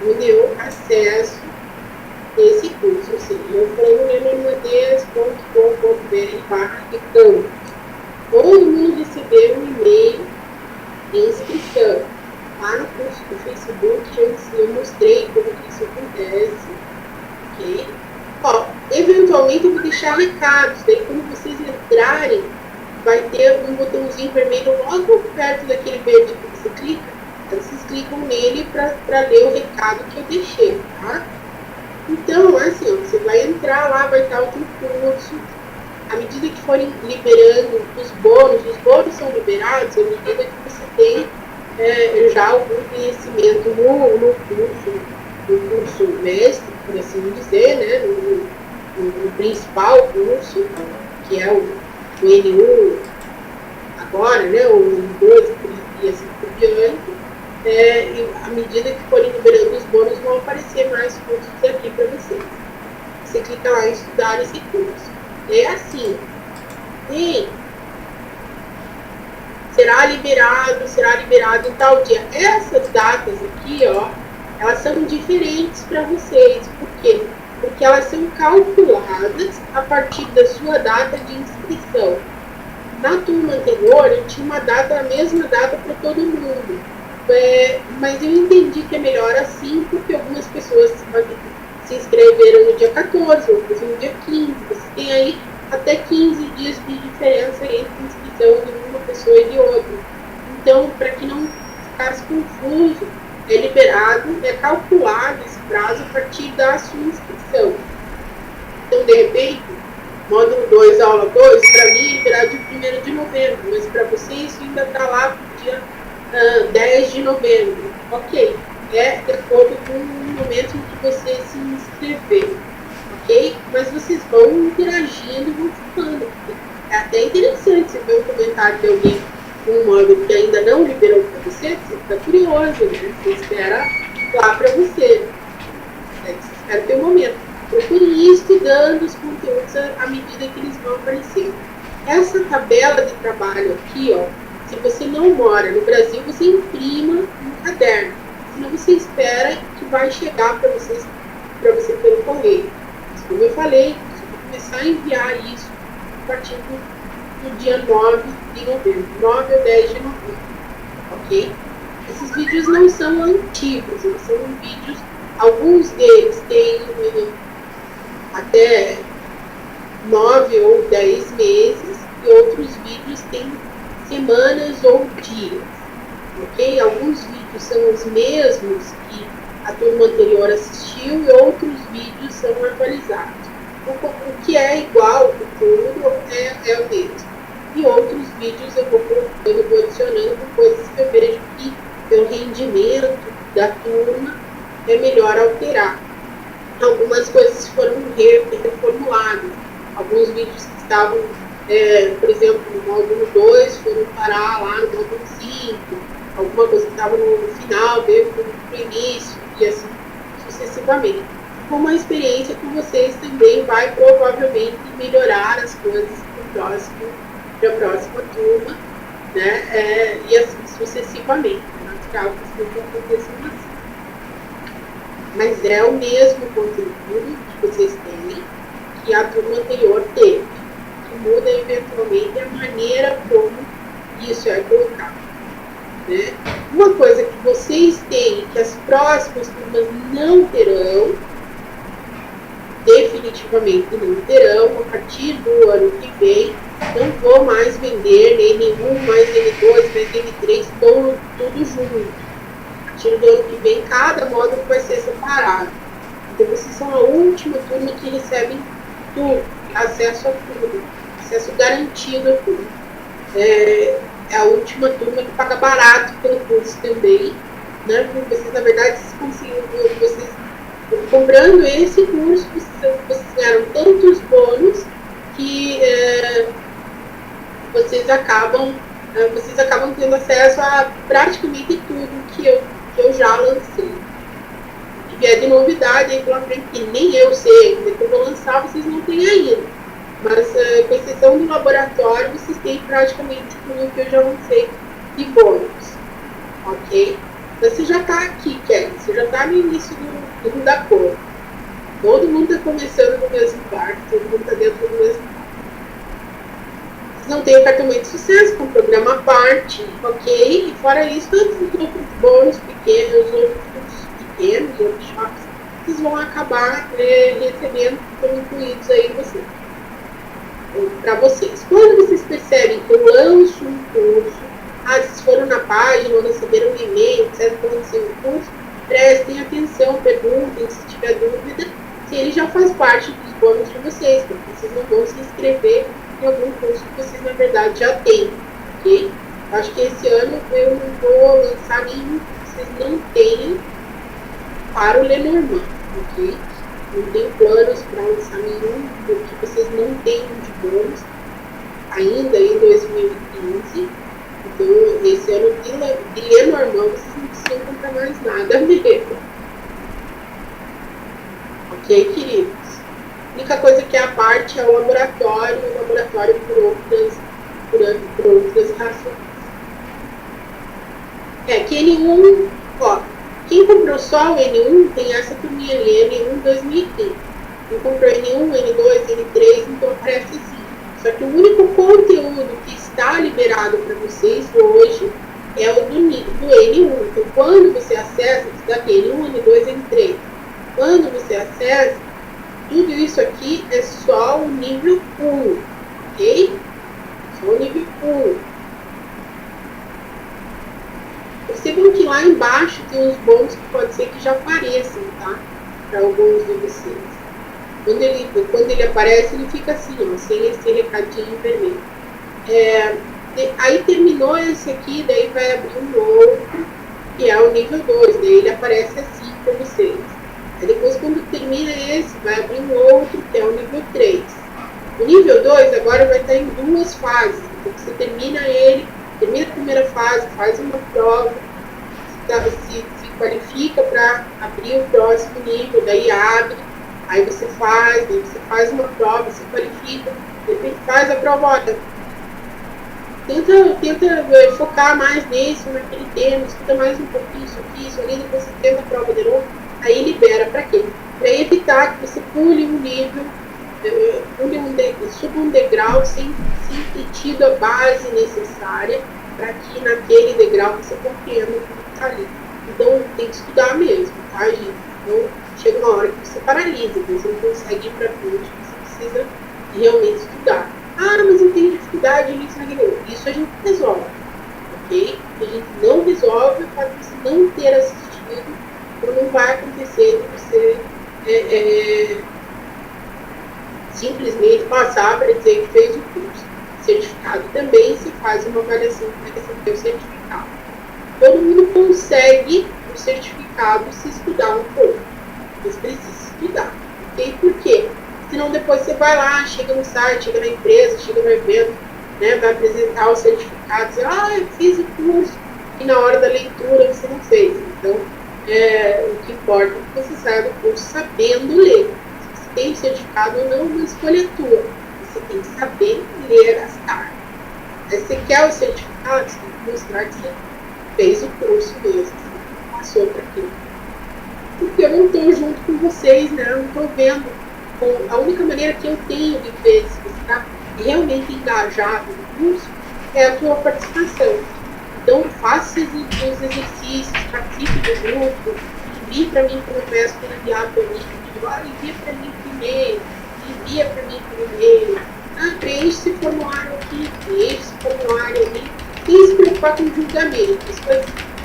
onde eu acesso esse curso, ou seja, eu ponho lenormandeias.com.br/e-campus. Todo mundo recebeu um e-mail de inscrição. Lá no curso do Facebook eu mostrei como que isso acontece, ok? Ó, eventualmente eu vou deixar recados, daí quando vocês entrarem, vai ter um botãozinho vermelho logo perto daquele verde que você clica. Então vocês clicam nele para ler o recado que eu deixei, tá? Então, assim, ó, você vai entrar lá, vai estar o teu curso. À medida que forem liberando os bônus são liberados à medida que você tem já algum conhecimento no curso mestre, por assim dizer, né? No principal curso, que é o N1 agora, né? O N2 e assim por diante. E à medida que forem liberando os bônus, vão aparecer mais cursos aqui para vocês. Você clica lá em estudar esse curso. É assim. E será liberado em tal dia. Essas datas aqui, ó, elas são diferentes para vocês. Por quê? Porque elas são calculadas a partir da sua data de inscrição. Na turma anterior, eu tinha a mesma data para todo mundo. Mas eu entendi que é melhor assim, porque algumas pessoas se inscreveram no dia 14, outras no dia 15. Você tem aí até 15 dias de diferença entre a inscrição de uma pessoa e de outra. Então, para que não ficasse confuso, é liberado, é calculado esse prazo a partir da sua inscrição. Então, de repente, módulo 2, aula 2, para mim é liberado de 1º de novembro, mas para você isso ainda está lá no dia 10 de novembro. Ok, é de acordo com o momento em que você se inscreveu. Ok? Mas vocês vão interagindo e vão ficando. É até interessante você ver um comentário de alguém com um módulo que ainda não liberou para você fica curioso, né? Você espera lá para você. Você espera ter um momento. Procure ir estudando os conteúdos à medida que eles vão aparecendo. Essa tabela de trabalho aqui, ó, se você não mora no Brasil, você imprima um caderno. Senão você espera que vai chegar para você pelo correio. Mas, como eu falei, você vai começar a enviar isso a partir do dia 9 de novembro, 9 ou 10 de novembro, ok? Esses vídeos não são antigos, eles são vídeos, alguns deles têm até 9 ou 10 meses e outros vídeos têm semanas ou dias, ok? Alguns vídeos são os mesmos que a turma anterior assistiu e outros vídeos são atualizados. O que é igual o tudo é o mesmo. E outros vídeos eu vou colocando, eu vou adicionando com coisas que eu vejo que pelo rendimento da turma é melhor alterar. Algumas coisas foram reformuladas. Alguns vídeos que estavam, por exemplo, no módulo 2 foram parar lá no módulo 5. Alguma coisa que estava no final veio para o início e assim sucessivamente. Com a experiência que vocês também vai provavelmente melhorar as coisas para a próxima turma, né? E assim sucessivamente. É natural que as coisas aconteçam assim. Mas é o mesmo conteúdo que vocês têm que a turma anterior teve. Que muda eventualmente a maneira como isso é colocado. Né? Uma coisa que vocês têm que as próximas turmas não terão, definitivamente não terão, a partir do ano que vem, não vou mais vender N1, mais N2, mais N3, tudo junto. A partir do ano que vem, cada módulo vai ser separado. Então, vocês são a última turma que recebem tudo, acesso a tudo, acesso garantido a tudo. É a última turma que paga barato pelo curso também, né? Porque vocês, na verdade, vocês comprando esse curso, vocês ganharam tantos bônus que vocês acabam tendo acesso a praticamente tudo que eu já lancei. O que é de novidade aí pela frente, que nem eu sei ainda, que eu vou lançar, vocês não têm ainda. Mas, com exceção do laboratório, vocês têm praticamente tudo que eu já lancei de bônus. Ok? Você já está aqui, Kelly. Você já está no início da cor. Todo mundo está começando no mesmo barco, todo mundo está dentro do mesmo barco. Vocês não têm o cartão de sucesso, com programa à parte, ok? E fora isso, todos os outros bônus pequenos, workshops, vocês vão acabar recebendo, estão incluídos aí para vocês. Quando vocês percebem que eu lanço um curso, vocês foram na página ou receberam um e-mail, etc., para lançar um curso, prestem atenção, perguntem se tiver dúvida, se ele já faz parte dos bônus de vocês, porque vocês não vão se inscrever em algum curso que vocês, na verdade, já têm, ok? Acho que esse ano eu não vou lançar nenhum que vocês não tenham para o Lenormand, ok? Não tenho planos para lançar nenhum que vocês não tenham de bônus ainda em 2015. Então, esse ano de Lenormand, vocês não precisam comprar mais nada mesmo. Ok, queridos? A única coisa que é a parte é o laboratório por outras razões. Que N1, quem comprou só o N1 tem essa turminha ali, N1 2015. Quem comprou N1, N2, N3, então aparece assim. Só que o único conteúdo que está liberado para vocês hoje é o do N1. Então, quando você acessa, isso daqui, N1, N2, N3. Quando você acessa, tudo isso aqui é só o nível 1, ok? Só o nível 1. Percebam que lá embaixo tem uns bônus que pode ser que já apareçam, tá? Para alguns de vocês. Quando ele aparece, ele fica assim, ó, sem esse recadinho vermelho. Aí terminou esse aqui, daí vai abrir um outro, que é o nível 2, daí ele aparece assim para vocês. Aí depois, quando termina esse, vai abrir um outro, que é o nível 3. O nível 2 agora vai estar em duas fases. Então, você termina a primeira fase, faz uma prova, se qualifica para abrir o próximo nível, daí abre, aí você faz uma prova, se qualifica, depois faz a prova, olha, tenta focar mais nisso, naquele tema, estuda mais um pouquinho, isso ali, depois você tenta a prova de novo, aí libera para quê? Para evitar que você pule um nível, suba um degrau sem ter tido a base necessária para que naquele degrau você compreenda o que está ali. Então tem que estudar mesmo, tá, gente? Então chega uma hora que você paralisa, você não consegue ir para frente, você precisa realmente estudar. Mas eu tenho dificuldade nisso, naquilo. Isso a gente resolve, ok? A gente não resolve para você não ter assistido, então não vai acontecer de você simplesmente passar para dizer que fez o curso. Certificado também se faz uma avaliação para você ter o certificado. Todo mundo consegue o certificado se estudar um pouco, mas precisa estudar, ok? Por quê? Senão depois você vai lá, chega no site, chega na empresa, chega no evento, né, vai apresentar o certificado, dizer, eu fiz o curso, e na hora da leitura você não fez. Então, o que importa é que você saia do curso sabendo ler. Se você tem certificado ou não, uma escolha tua. Você tem que saber ler as cartas. Aí você quer o certificado, você tem que mostrar que você fez o curso mesmo, você passou para aquilo. Porque eu não estou junto com vocês, né? Eu não estou vendo. A única maneira que eu tenho de ver se você está realmente engajado no curso é a tua participação. Então, faça os exercícios, participe do grupo, envie para mim quando eu peço para enviar para mim, envia para mim por e-mail, envia para mim por e-mail, Preenche esse formulário aqui, preenche esse formulário ali, sem se preocupar com julgamentos.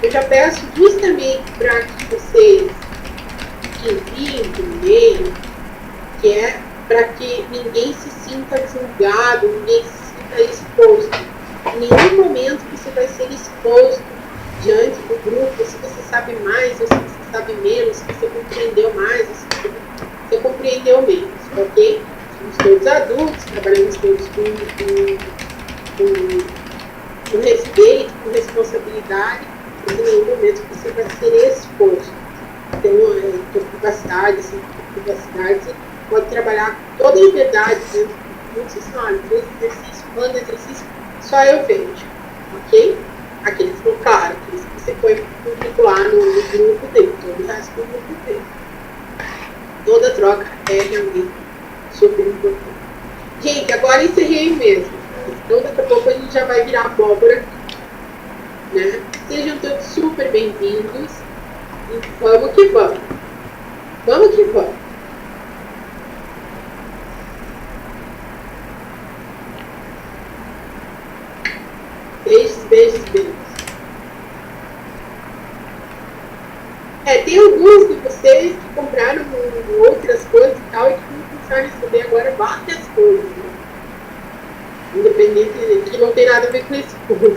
Eu já peço justamente para que vocês enviem um e-mail, que é para que ninguém se sinta julgado, ninguém se sinta exposto. Em nenhum momento você vai ser exposto diante do grupo, se você sabe mais, ou se você sabe menos, se você compreendeu mais, ou se você compreendeu menos, ok? Somos todos adultos, trabalhamos todos com respeito, com responsabilidade, mas em nenhum momento você vai ser exposto. Então, com privacidade, sem privacidade, você pode trabalhar toda a liberdade dentro do mundo funcionário, fez exercício, manda exercício, só eu vejo, ok? Aqueles, claro, aqueles que você foi publicar no grupo dele, todo o resto do grupo dele. Toda troca é realmente super importante. Gente, agora encerrei mesmo. Então daqui a pouco a gente já vai virar abóbora, né? Sejam todos super bem-vindos e vamos que vamos. Vamos que vamos. Beijos, beijos, beijos. Tem alguns de vocês que compraram outras coisas e tal, e que vão começar a receber agora várias coisas, né? Independente, que não tem nada a ver com esse curso.